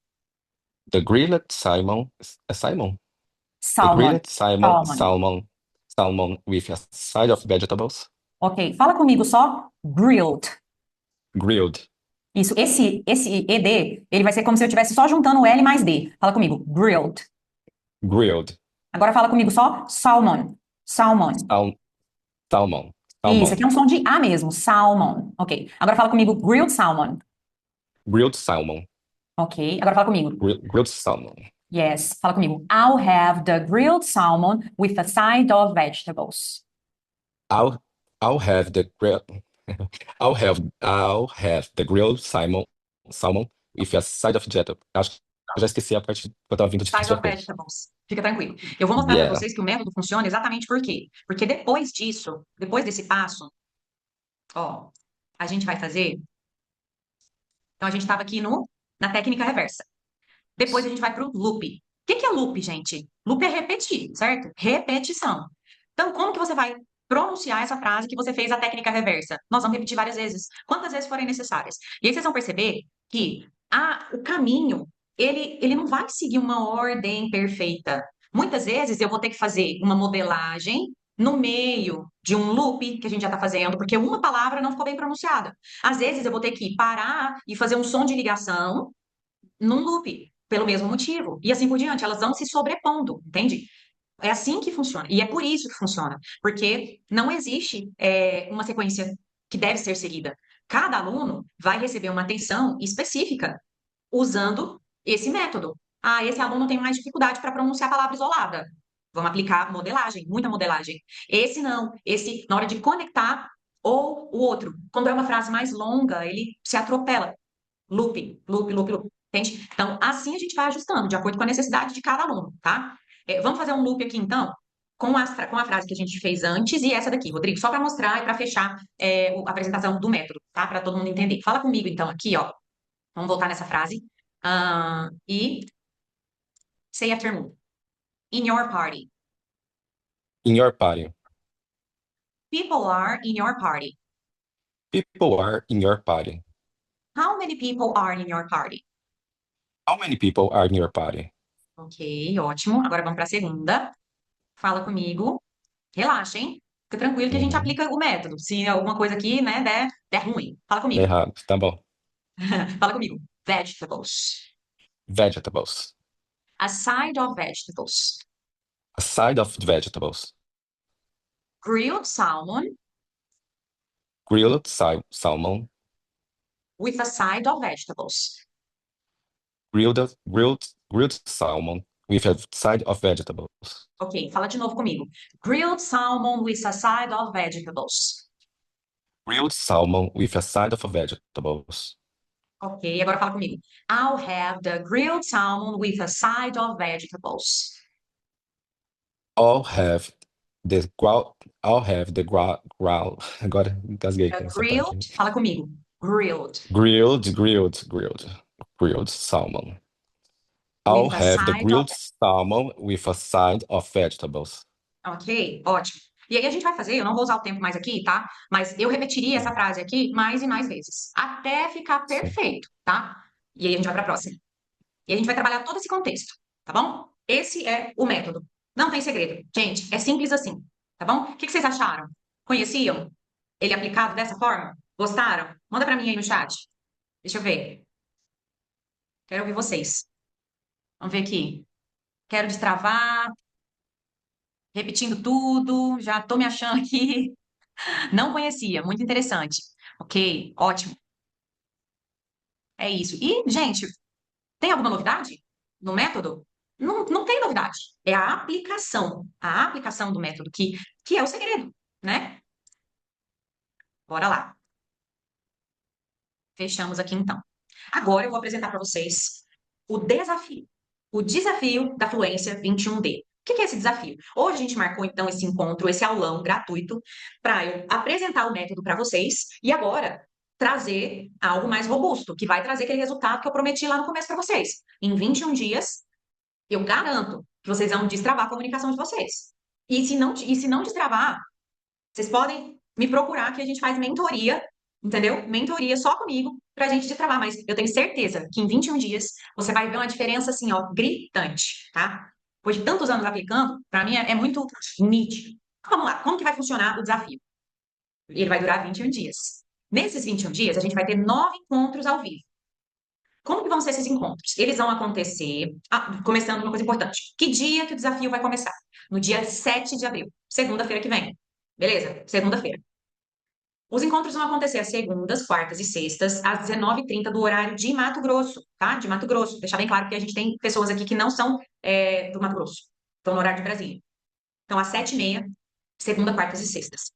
The grilled salmon. Salmon. The grilled salmon with a side of vegetables. Ok, fala comigo só grilled. Grilled. Isso, esse ED, ele vai ser como se eu estivesse só juntando o L mais D. Fala comigo, grilled. Grilled. Agora fala comigo só salmon. Salmon. Salmon. Isso, aqui Salmon. é um som de A mesmo, salmon. Ok. Agora fala comigo, grilled salmon. Grilled salmon. Ok. Agora fala comigo. Grilled salmon. Yes. Fala comigo. I'll have the grilled salmon with a side of vegetables. I'll have the grill. I'll have the grilled salmon with a side of vegetable. Acho que eu já esqueci a parte que eu tava vindo de Side of depois. vegetables. Fica tranquilo. Eu vou mostrar para Yeah. vocês que o método funciona exatamente por quê? Porque depois disso, depois desse passo, ó, a gente vai fazer. Então, a gente estava aqui na técnica reversa. Depois a gente vai para o loop. O que é loop, gente? Loop é repetir, certo? Repetição. Então, como que você vai pronunciar essa frase que você fez a técnica reversa? Nós vamos repetir várias vezes, quantas vezes forem necessárias. E aí vocês vão perceber que o caminho, ele não vai seguir uma ordem perfeita. Muitas vezes eu vou ter que fazer uma modelagem no meio de um loop que a gente já está fazendo, porque uma palavra não ficou bem pronunciada. Às vezes eu vou ter que parar e fazer um som de ligação num loop, pelo mesmo motivo. E assim por diante, elas vão se sobrepondo, entende? É assim que funciona. E é por isso que funciona. Porque não existe uma sequência que deve ser seguida. Cada aluno vai receber uma atenção específica usando esse método. Ah, esse aluno tem mais dificuldade para pronunciar a palavra isolada. Vamos aplicar modelagem, muita modelagem. Esse não, esse, na hora de conectar, ou o outro. Quando é uma frase mais longa, ele se atropela. Loop, loop, loop, loop. Entende? Então, assim a gente vai ajustando, de acordo com a necessidade de cada aluno, tá? Vamos fazer um loop aqui, então, com a frase que a gente fez antes e essa daqui, Rodrigo, só para mostrar e para fechar a apresentação do método, tá? Para todo mundo entender. Fala comigo, então, aqui, ó. Vamos voltar nessa frase. E say after me. In your party. In your party. People are in your party. People are in your party. How many people are in your party? How many people are in your party? Ok, ótimo. Agora vamos para a segunda. Fala comigo. Relaxa, hein? Fica tranquilo que a gente aplica o método. Se alguma coisa aqui, né, der ruim. Fala comigo. Errado, tá bom. Fala comigo. Vegetables. Vegetables. A side of vegetables. A side of vegetables. Grilled salmon Grilled salmon. with a side of vegetables. Grilled salmon with a side of vegetables. Ok, fala de novo comigo. Grilled salmon with a side of vegetables. Grilled salmon with a side of vegetables. Ok, agora fala comigo. I'll have the grilled salmon with a side of vegetables. I'll have the ground. Agora engasguei com essa Grilled, parte. fala comigo. Grilled. Grilled salmon. I'll With a have the side grilled of... salmon with a side of vegetables. Ok, ótimo. E aí a gente vai fazer, eu não vou usar o tempo mais aqui, tá? Mas eu repetiria essa frase aqui mais e mais vezes, até ficar Sim. perfeito, tá? E aí a gente vai para a próxima. E a gente vai trabalhar todo esse contexto, tá bom? Esse é o método. Não tem segredo. Gente, é simples assim, tá bom? O que vocês acharam? Conheciam ele aplicado dessa forma? Gostaram? Manda para mim aí no chat. Deixa eu ver. Quero ouvir vocês. Vamos ver aqui. Quero destravar. Repetindo tudo. Já tô me achando aqui. Não conhecia. Muito interessante. Ok, ótimo. É isso. E, gente, tem alguma novidade no método? Não, não tem novidade. É a aplicação do método que é o segredo, né? Bora lá. Fechamos aqui então. Agora eu vou apresentar para vocês o desafio da Fluência 21D. O que é esse desafio? Hoje a gente marcou então esse encontro, esse aulão gratuito, para eu apresentar o método para vocês e agora trazer algo mais robusto, que vai trazer aquele resultado que eu prometi lá no começo para vocês. Em 21 dias, eu garanto que vocês vão destravar a comunicação de vocês. E se não destravar, vocês podem me procurar que a gente faz mentoria, entendeu? Mentoria só comigo pra gente destravar, mas eu tenho certeza que em 21 dias você vai ver uma diferença assim, ó, gritante, tá? Depois de tantos anos aplicando, pra mim é muito nítido. Então, vamos lá, como que vai funcionar o desafio? Ele vai durar 21 dias. Nesses 21 dias, a gente vai ter 9 encontros ao vivo. Como que vão ser esses encontros? Eles vão acontecer, começando uma coisa importante. Que dia que o desafio vai começar? No dia 7 de abril, segunda-feira que vem. Beleza? Segunda-feira. Os encontros vão acontecer às segundas, quartas e sextas, às 19h30 do horário de Mato Grosso, tá? De Mato Grosso. Deixar bem claro que a gente tem pessoas aqui que não são do Mato Grosso. Estão no horário de Brasília. Então, às 7h30, segunda, quartas e sextas.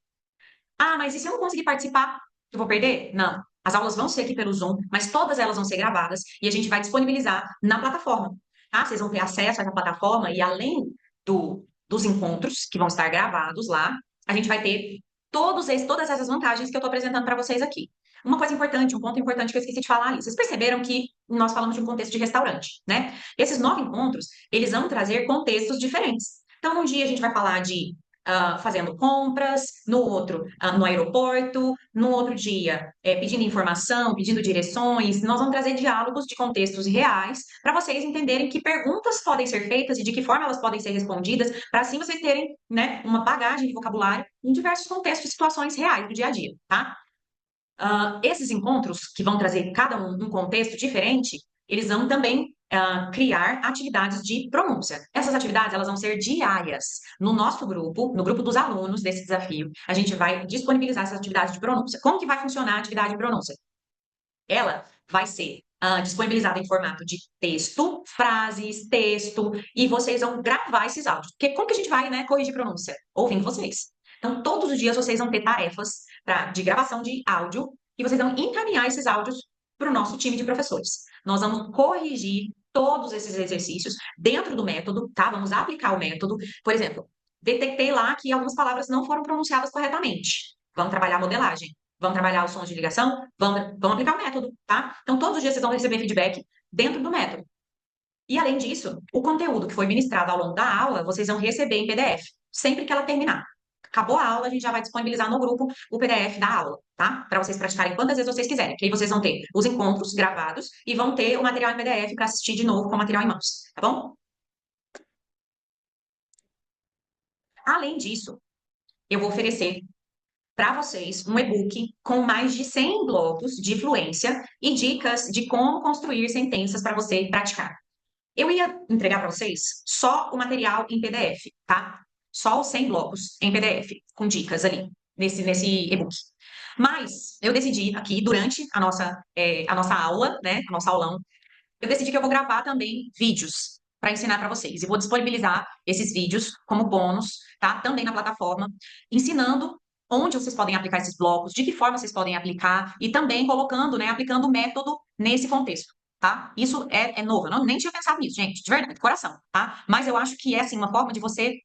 Ah, mas e se eu não conseguir participar? Eu vou perder? Não. As aulas vão ser aqui pelo Zoom, mas todas elas vão ser gravadas e a gente vai disponibilizar na plataforma, tá? Vocês vão ter acesso a essa plataforma e além dos encontros que vão estar gravados lá, a gente vai ter todas essas vantagens que eu estou apresentando para vocês aqui. Uma coisa importante, um ponto importante que eu esqueci de falar ali. Vocês perceberam que nós falamos de um contexto de restaurante, né? Esses 9 encontros, eles vão trazer contextos diferentes. Então, um dia a gente vai falar de fazendo compras, no outro, no aeroporto, no outro dia, pedindo informação, pedindo direções. Nós vamos trazer diálogos de contextos reais para vocês entenderem que perguntas podem ser feitas e de que forma elas podem ser respondidas, para assim vocês terem, né, uma bagagem de vocabulário em diversos contextos e situações reais do dia a dia, tá? Esses encontros, que vão trazer cada um contexto diferente, eles vão também criar atividades de pronúncia. Essas atividades, elas vão ser diárias. No nosso grupo, no grupo dos alunos desse desafio, a gente vai disponibilizar essas atividades de pronúncia. Como que vai funcionar a atividade de pronúncia? Ela vai ser disponibilizada em formato de texto, frases, texto, e vocês vão gravar esses áudios. Porque como que a gente vai, né, corrigir pronúncia? Ouvindo vocês. Então, todos os dias vocês vão ter tarefas de gravação de áudio e vocês vão encaminhar esses áudios para o nosso time de professores. Nós vamos corrigir todos esses exercícios dentro do método, tá? Vamos aplicar o método. Por exemplo, detectei lá que algumas palavras não foram pronunciadas corretamente. Vamos trabalhar a modelagem. Vamos trabalhar os sons de ligação, vamos aplicar o método, tá? Então, todos os dias vocês vão receber feedback dentro do método. E, além disso, o conteúdo que foi ministrado ao longo da aula, vocês vão receber em PDF, sempre que ela terminar. Acabou a aula, a gente já vai disponibilizar no grupo o PDF da aula, tá? Para vocês praticarem quantas vezes vocês quiserem. Que aí vocês vão ter os encontros gravados e vão ter o material em PDF para assistir de novo com o material em mãos, tá bom? Além disso, eu vou oferecer para vocês um e-book com mais de 100 blocos de fluência e dicas de como construir sentenças para você praticar. Eu ia entregar para vocês só o material em PDF, tá? Só os 100 blocos em PDF, com dicas ali, nesse e-book. Mas eu decidi aqui, durante a nossa aula, né, a nossa aulão, eu decidi que eu vou gravar também vídeos para ensinar para vocês. E vou disponibilizar esses vídeos como bônus, tá? Também na plataforma, ensinando onde vocês podem aplicar esses blocos, de que forma vocês podem aplicar e também colocando, né, aplicando o método nesse contexto, tá? Isso é novo, eu nem tinha pensado nisso, gente, de verdade, de coração, tá? Mas eu acho que é, assim, uma forma de você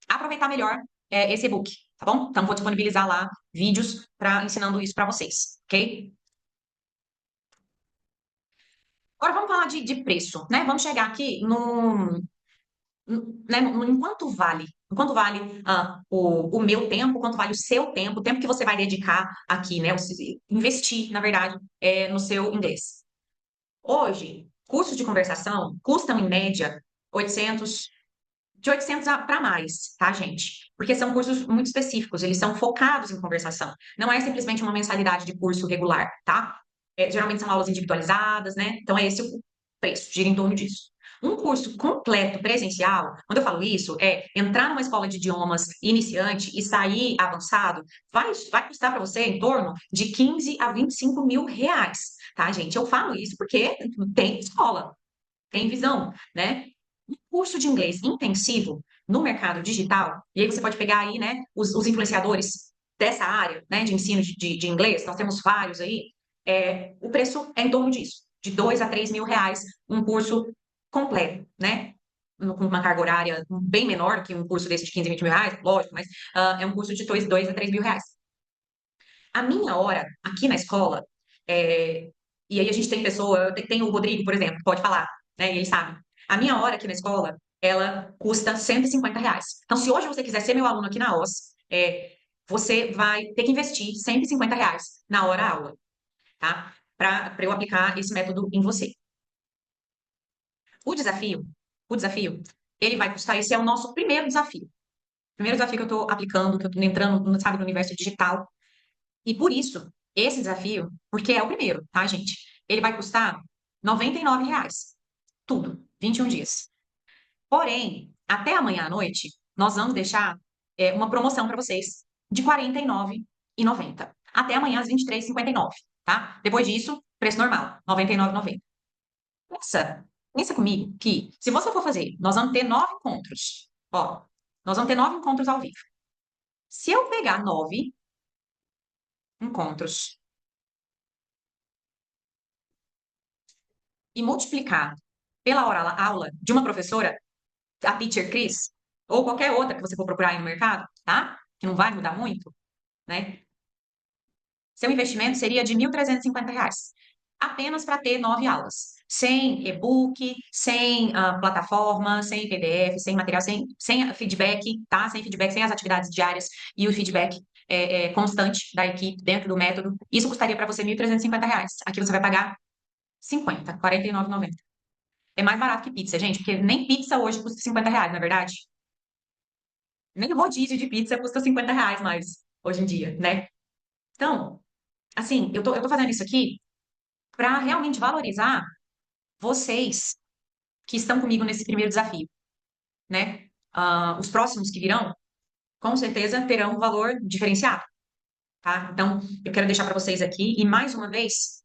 aproveitar melhor esse e-book, tá bom? Então, vou disponibilizar lá vídeos ensinando isso para vocês, ok? Agora vamos falar de preço, né? Vamos chegar aqui em quanto vale o meu tempo, quanto vale o seu tempo, o tempo que você vai dedicar aqui, né? Investir, na verdade, no seu inglês. Hoje, cursos de conversação custam, em média, de 800 para mais, tá, gente? Porque são cursos muito específicos, eles são focados em conversação. Não é simplesmente uma mensalidade de curso regular, tá? Geralmente são aulas individualizadas, né? Então, é esse o preço, gira em torno disso. Um curso completo presencial, quando eu falo isso, é entrar numa escola de idiomas iniciante e sair avançado, vai custar para você em torno de 15 a 25 mil reais, tá, gente? Eu falo isso porque tem escola, tem visão, né? Um curso de inglês intensivo no mercado digital, e aí você pode pegar aí, né, os influenciadores dessa área, né, de ensino de inglês, nós temos vários aí, o preço é em torno disso, de 2 a 3 mil reais, um curso completo, né? Com uma carga horária bem menor que um curso desse de 15, 20 mil reais, lógico, mas é um curso de 2 a 3 mil reais. A minha hora aqui na escola, e aí a gente tem pessoa, tem o Rodrigo, por exemplo, pode falar, né? E ele sabe. A minha hora aqui na escola, ela custa 150 reais. Então, se hoje você quiser ser meu aluno aqui na OS, você vai ter que investir 150 reais na hora aula, tá? Para eu aplicar esse método em você. O desafio, ele vai custar, esse é o nosso primeiro desafio. Primeiro desafio que eu tô aplicando, que eu tô entrando, sabe, no universo digital. E por isso, esse desafio, porque é o primeiro, tá, gente? Ele vai custar R$ 99. Tudo, 21 dias. Porém, até amanhã à noite, nós vamos deixar uma promoção para vocês de R$ 49,90. Até amanhã às 23h59, tá? Depois disso, preço normal, R$ 99,90. Pensa comigo que, se você for fazer, nós vamos ter 9 encontros. Ó, nós vamos ter 9 encontros ao vivo. Se eu pegar 9 encontros e multiplicar pela hora aula de uma professora, a Teacher Cris, ou qualquer outra que você for procurar aí no mercado, tá? Que não vai mudar muito, né? Seu investimento seria de R$ 1.350, apenas para ter 9 aulas. Sem e-book, sem plataforma, sem PDF, sem material, sem feedback, tá? Sem feedback, sem as atividades diárias e o feedback constante da equipe dentro do método. Isso custaria para você R$ 1.350. Aqui você vai pagar 50, R$ 49,90. É mais barato que pizza, gente, porque nem pizza hoje custa R$ 50, não é verdade? Nem rodízio de pizza custa R$ 50 mais hoje em dia, né? Então, assim, eu tô fazendo isso aqui para realmente valorizar vocês que estão comigo nesse primeiro desafio, né? Os próximos que virão, com certeza terão um valor diferenciado, tá? Então, eu quero deixar para vocês aqui e mais uma vez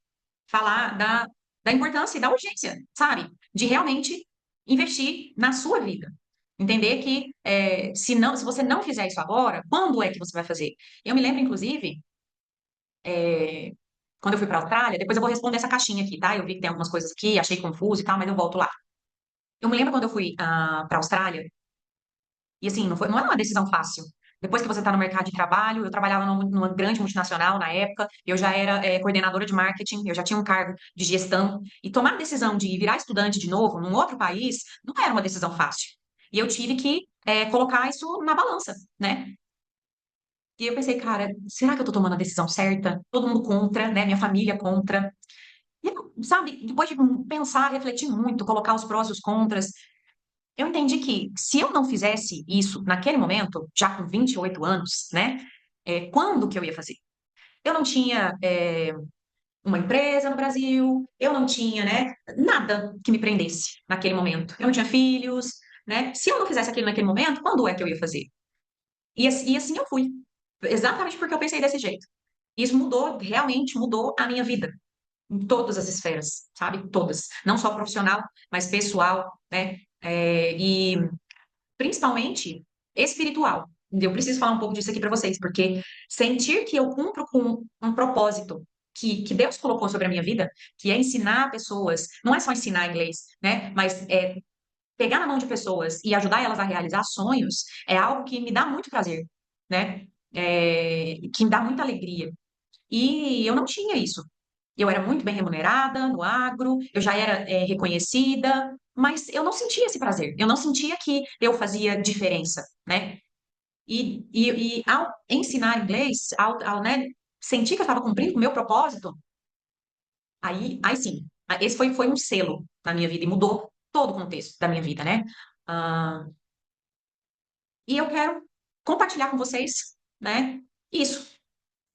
falar da importância e da urgência, sabe? De realmente investir na sua vida. Entender que se você não fizer isso agora, quando é que você vai fazer? Eu me lembro, inclusive, quando eu fui para a Austrália, depois eu vou responder essa caixinha aqui, tá? Eu vi que tem algumas coisas aqui, achei confuso e tal, mas eu volto lá. Eu me lembro quando eu fui para a Austrália, e assim, não era uma decisão fácil. Depois que você está no mercado de trabalho, eu trabalhava numa grande multinacional na época, eu já era coordenadora de marketing, eu já tinha um cargo de gestão, e tomar a decisão de virar estudante de novo num outro país não era uma decisão fácil. E eu tive que colocar isso na balança, né? E eu pensei, cara, será que eu tô tomando a decisão certa? Todo mundo contra, né? Minha família contra. E, sabe, depois de pensar, refletir muito, colocar os prós e os contras, eu entendi que se eu não fizesse isso naquele momento, já com 28 anos, né? Quando que eu ia fazer? Eu não tinha uma empresa no Brasil, eu não tinha, né, nada que me prendesse naquele momento. Eu não tinha filhos, né? Se eu não fizesse aquilo naquele momento, quando é que eu ia fazer? E assim eu fui. Exatamente porque eu pensei desse jeito. Isso mudou, realmente mudou a minha vida. Em todas as esferas, sabe? Todas. Não só profissional, mas pessoal, né? E principalmente espiritual. Eu preciso falar um pouco disso aqui para vocês, porque sentir que eu cumpro com um propósito que Deus colocou sobre a minha vida, que é ensinar pessoas, não é só ensinar inglês, né? Mas pegar na mão de pessoas e ajudar elas a realizar sonhos, é algo que me dá muito prazer, né? Que me dá muita alegria. E eu não tinha isso. Eu era muito bem remunerada no agro, eu já era reconhecida, mas eu não sentia esse prazer. Eu não sentia que eu fazia diferença, né? E ao ensinar inglês, né, sentir que eu estava cumprindo o meu propósito, aí sim, esse foi um selo na minha vida e mudou todo o contexto da minha vida, né? Ah, e eu quero compartilhar com vocês, né, isso,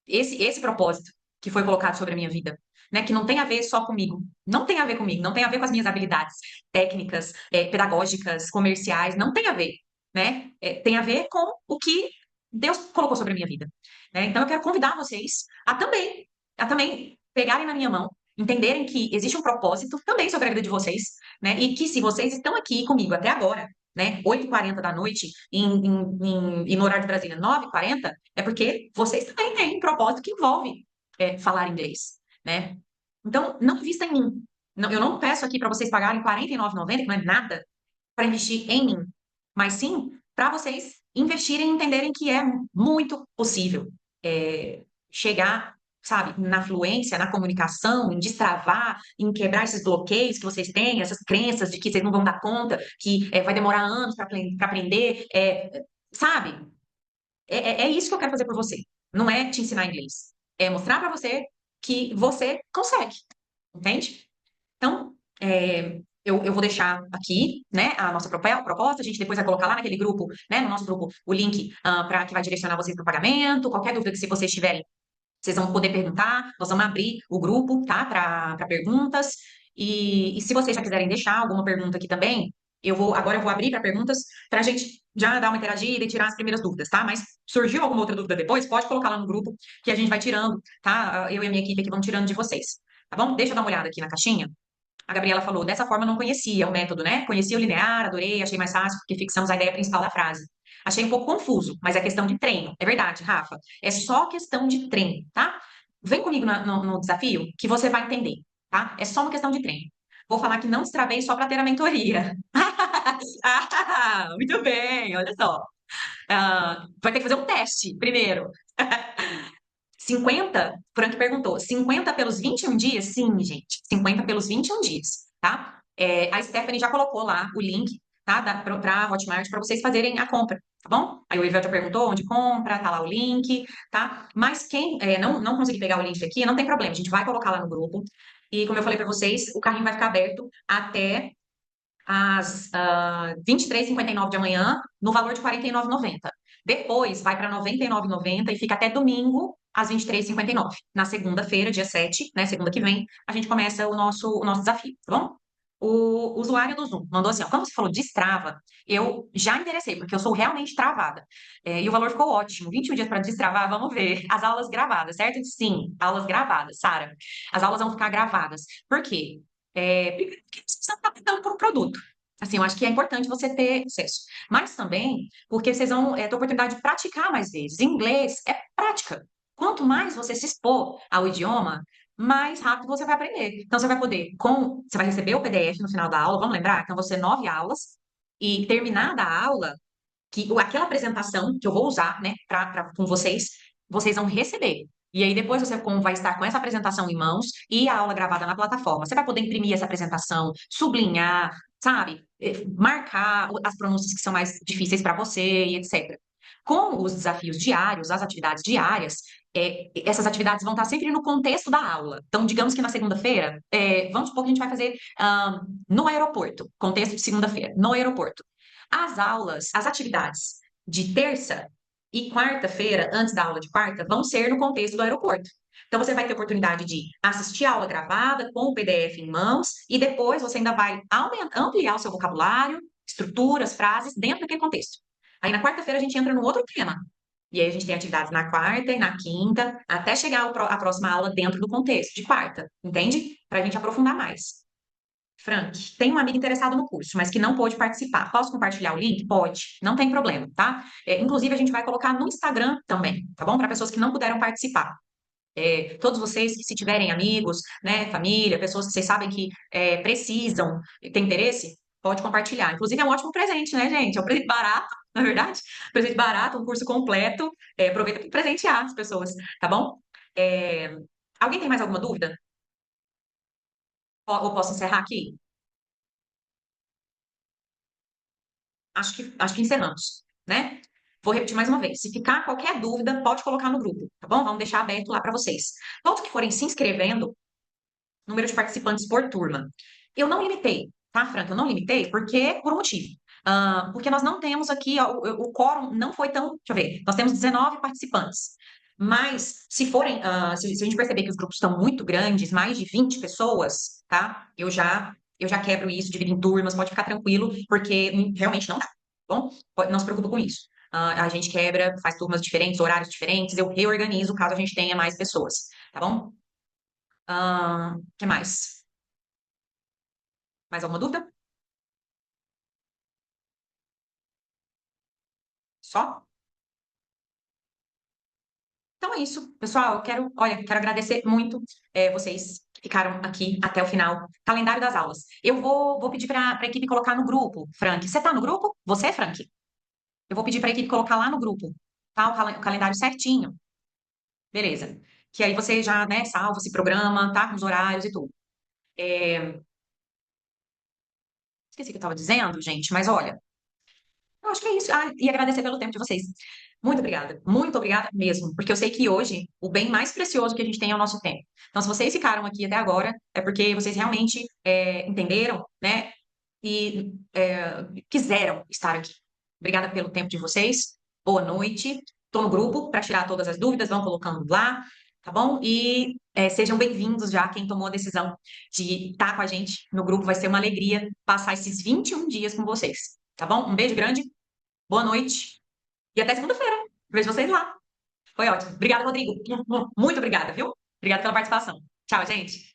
esse propósito que foi colocado sobre a minha vida, né? Que não tem a ver só comigo, não tem a ver comigo, não tem a ver com as minhas habilidades técnicas, pedagógicas, comerciais, não tem a ver, né? Tem a ver com o que Deus colocou sobre a minha vida, né? Então eu quero convidar vocês a também pegarem na minha mão, entenderem que existe um propósito também sobre a vida de vocês, né? E que se vocês estão aqui comigo até agora, né, 8h40 da noite, e no horário de Brasília, 9h40, é porque vocês também têm um propósito que envolve falar inglês, né? Então, não invista em mim. Não, eu não peço aqui para vocês pagarem R$ 49,90, que não é nada, para investir em mim, mas sim para vocês investirem e entenderem que é muito possível chegar, sabe, na fluência, na comunicação, em destravar, em quebrar esses bloqueios que vocês têm, essas crenças de que vocês não vão dar conta, que vai demorar anos para aprender, sabe? É isso que eu quero fazer por você. Não é te ensinar inglês. É mostrar para você que você consegue, entende? Então, eu vou deixar aqui, né, a nossa proposta, a gente depois vai colocar lá naquele grupo, né, no nosso grupo, o link para que vai direcionar vocês para o pagamento, qualquer dúvida que se vocês tiverem, vocês vão poder perguntar, nós vamos abrir o grupo, tá, para perguntas, e se vocês já quiserem deixar alguma pergunta aqui também, agora eu vou abrir para perguntas, para a gente já dar uma interagida e tirar as primeiras dúvidas, tá? Mas surgiu alguma outra dúvida depois, pode colocar lá no grupo, que a gente vai tirando, tá? Eu e a minha equipe aqui vamos tirando de vocês, tá bom? Deixa eu dar uma olhada aqui na caixinha. A Gabriela falou, dessa forma eu não conhecia o método, né? Conhecia o linear, adorei, achei mais fácil, porque fixamos a ideia principal da frase. Achei um pouco confuso, mas é questão de treino. É verdade, Rafa. É só questão de treino, tá? Vem comigo no desafio que você vai entender, tá? É só uma questão de treino. Vou falar que não destravei só para ter a mentoria. Muito bem, olha só. Vai ter que fazer um teste primeiro. 50, Frank perguntou, 50 pelos 21 dias? Sim, gente, 50 pelos 21 dias, tá? A Stephanie já colocou lá o link, tá? Pra Hotmart, para vocês fazerem a compra, tá bom? Aí o Ivel já perguntou onde compra, tá lá o link, tá? Mas quem não conseguir pegar o link aqui, não tem problema, a gente vai colocar lá no grupo. E como eu falei para vocês, o carrinho vai ficar aberto até às 23h59 de amanhã, no valor de R$ 49,90. Depois vai para R$ 99,90 e fica até domingo, às 23h59. Na segunda-feira, dia 7, né, segunda que vem, a gente começa o nosso desafio, tá bom? O usuário do Zoom mandou assim, ó, como você falou, destrava, eu já interessei, porque eu sou realmente travada. E o valor ficou ótimo, 21 dias para destravar, vamos ver. As aulas gravadas, certo? Sim, aulas gravadas, Sara. As aulas vão ficar gravadas. Por quê? Primeiro, porque você está pagando por um produto. Assim, eu acho que é importante você ter acesso. Mas também porque vocês vão ter a oportunidade de praticar mais vezes. Inglês é prática. Quanto mais você se expor ao idioma, mais rápido você vai aprender. Então, você vai poder, você vai receber o PDF no final da aula, vamos lembrar? Então, vão ser 9 aulas, e terminada a aula, aquela apresentação que eu vou usar, né, com vocês vão receber. E aí depois você vai estar com essa apresentação em mãos e a aula gravada na plataforma. Você vai poder imprimir essa apresentação, sublinhar, sabe, marcar as pronúncias que são mais difíceis para você e etc. Com os desafios diários, as atividades diárias, essas atividades vão estar sempre no contexto da aula. Então, digamos que na segunda-feira, vamos supor que a gente vai fazer no aeroporto, contexto de segunda-feira, no aeroporto. As atividades de terça e quarta-feira, antes da aula de quarta, vão ser no contexto do aeroporto. Então, você vai ter oportunidade de assistir a aula gravada com o PDF em mãos e depois você ainda vai ampliar o seu vocabulário, estruturas, frases dentro daquele contexto. Aí, na quarta-feira, a gente entra no outro tema. E aí, a gente tem atividades na quarta e na quinta, até chegar a próxima aula dentro do contexto de quarta, entende? Para a gente aprofundar mais. Frank, tem um amigo interessado no curso, mas que não pôde participar. Posso compartilhar o link? Pode, não tem problema, tá? Inclusive, a gente vai colocar no Instagram também, tá bom? Para pessoas que não puderam participar. Todos vocês que, se tiverem amigos, né, família, pessoas que vocês sabem que precisam, têm interesse, pode compartilhar. Inclusive, é um ótimo presente, né, gente? É um presente barato, na é verdade. Presente barato, um curso completo. Aproveita para presentear as pessoas, tá bom? Alguém tem mais alguma dúvida? Ou posso encerrar aqui? Acho que encerramos, né? Vou repetir mais uma vez. Se ficar qualquer dúvida, pode colocar no grupo, tá bom? Vamos deixar aberto lá para vocês. Todos que forem se inscrevendo, número de participantes por turma. Eu não limitei, tá, Franca? Eu não limitei por um motivo. Porque nós não temos aqui, o quórum não foi tão. Deixa eu ver, nós temos 19 participantes. Mas, se a gente perceber que os grupos estão muito grandes, mais de 20 pessoas, tá? Eu já quebro isso, divido em turmas, pode ficar tranquilo, porque realmente não dá, tá bom? Não se preocupa com isso. A gente quebra, faz turmas diferentes, horários diferentes, eu reorganizo caso a gente tenha mais pessoas, tá bom? Que mais? Mais alguma dúvida? Só? Então é isso, pessoal. Quero agradecer muito vocês que ficaram aqui até o final. Calendário das aulas. Eu vou pedir para a equipe colocar no grupo, Frank. Você está no grupo? Você, Frank? Eu vou pedir para a equipe colocar lá no grupo, tá? O calendário certinho. Beleza. Que aí você já, né, salva, se programa, tá? Com os horários e tudo. Esqueci o que eu estava dizendo, gente, mas olha. Eu acho que é isso. Ah, e agradecer pelo tempo de vocês. Muito obrigada mesmo, porque eu sei que hoje o bem mais precioso que a gente tem é o nosso tempo. Então, se vocês ficaram aqui até agora, é porque vocês realmente entenderam, né? E quiseram estar aqui. Obrigada pelo tempo de vocês. Boa noite. Estou no grupo para tirar todas as dúvidas, vão colocando lá, tá bom? E sejam bem-vindos já quem tomou a decisão de estar com a gente no grupo. Vai ser uma alegria passar esses 21 dias com vocês, tá bom? Um beijo grande, boa noite e até segunda-feira. Vejo vocês lá. Foi ótimo. Obrigada, Rodrigo. Muito obrigada, viu? Obrigada pela participação. Tchau, gente.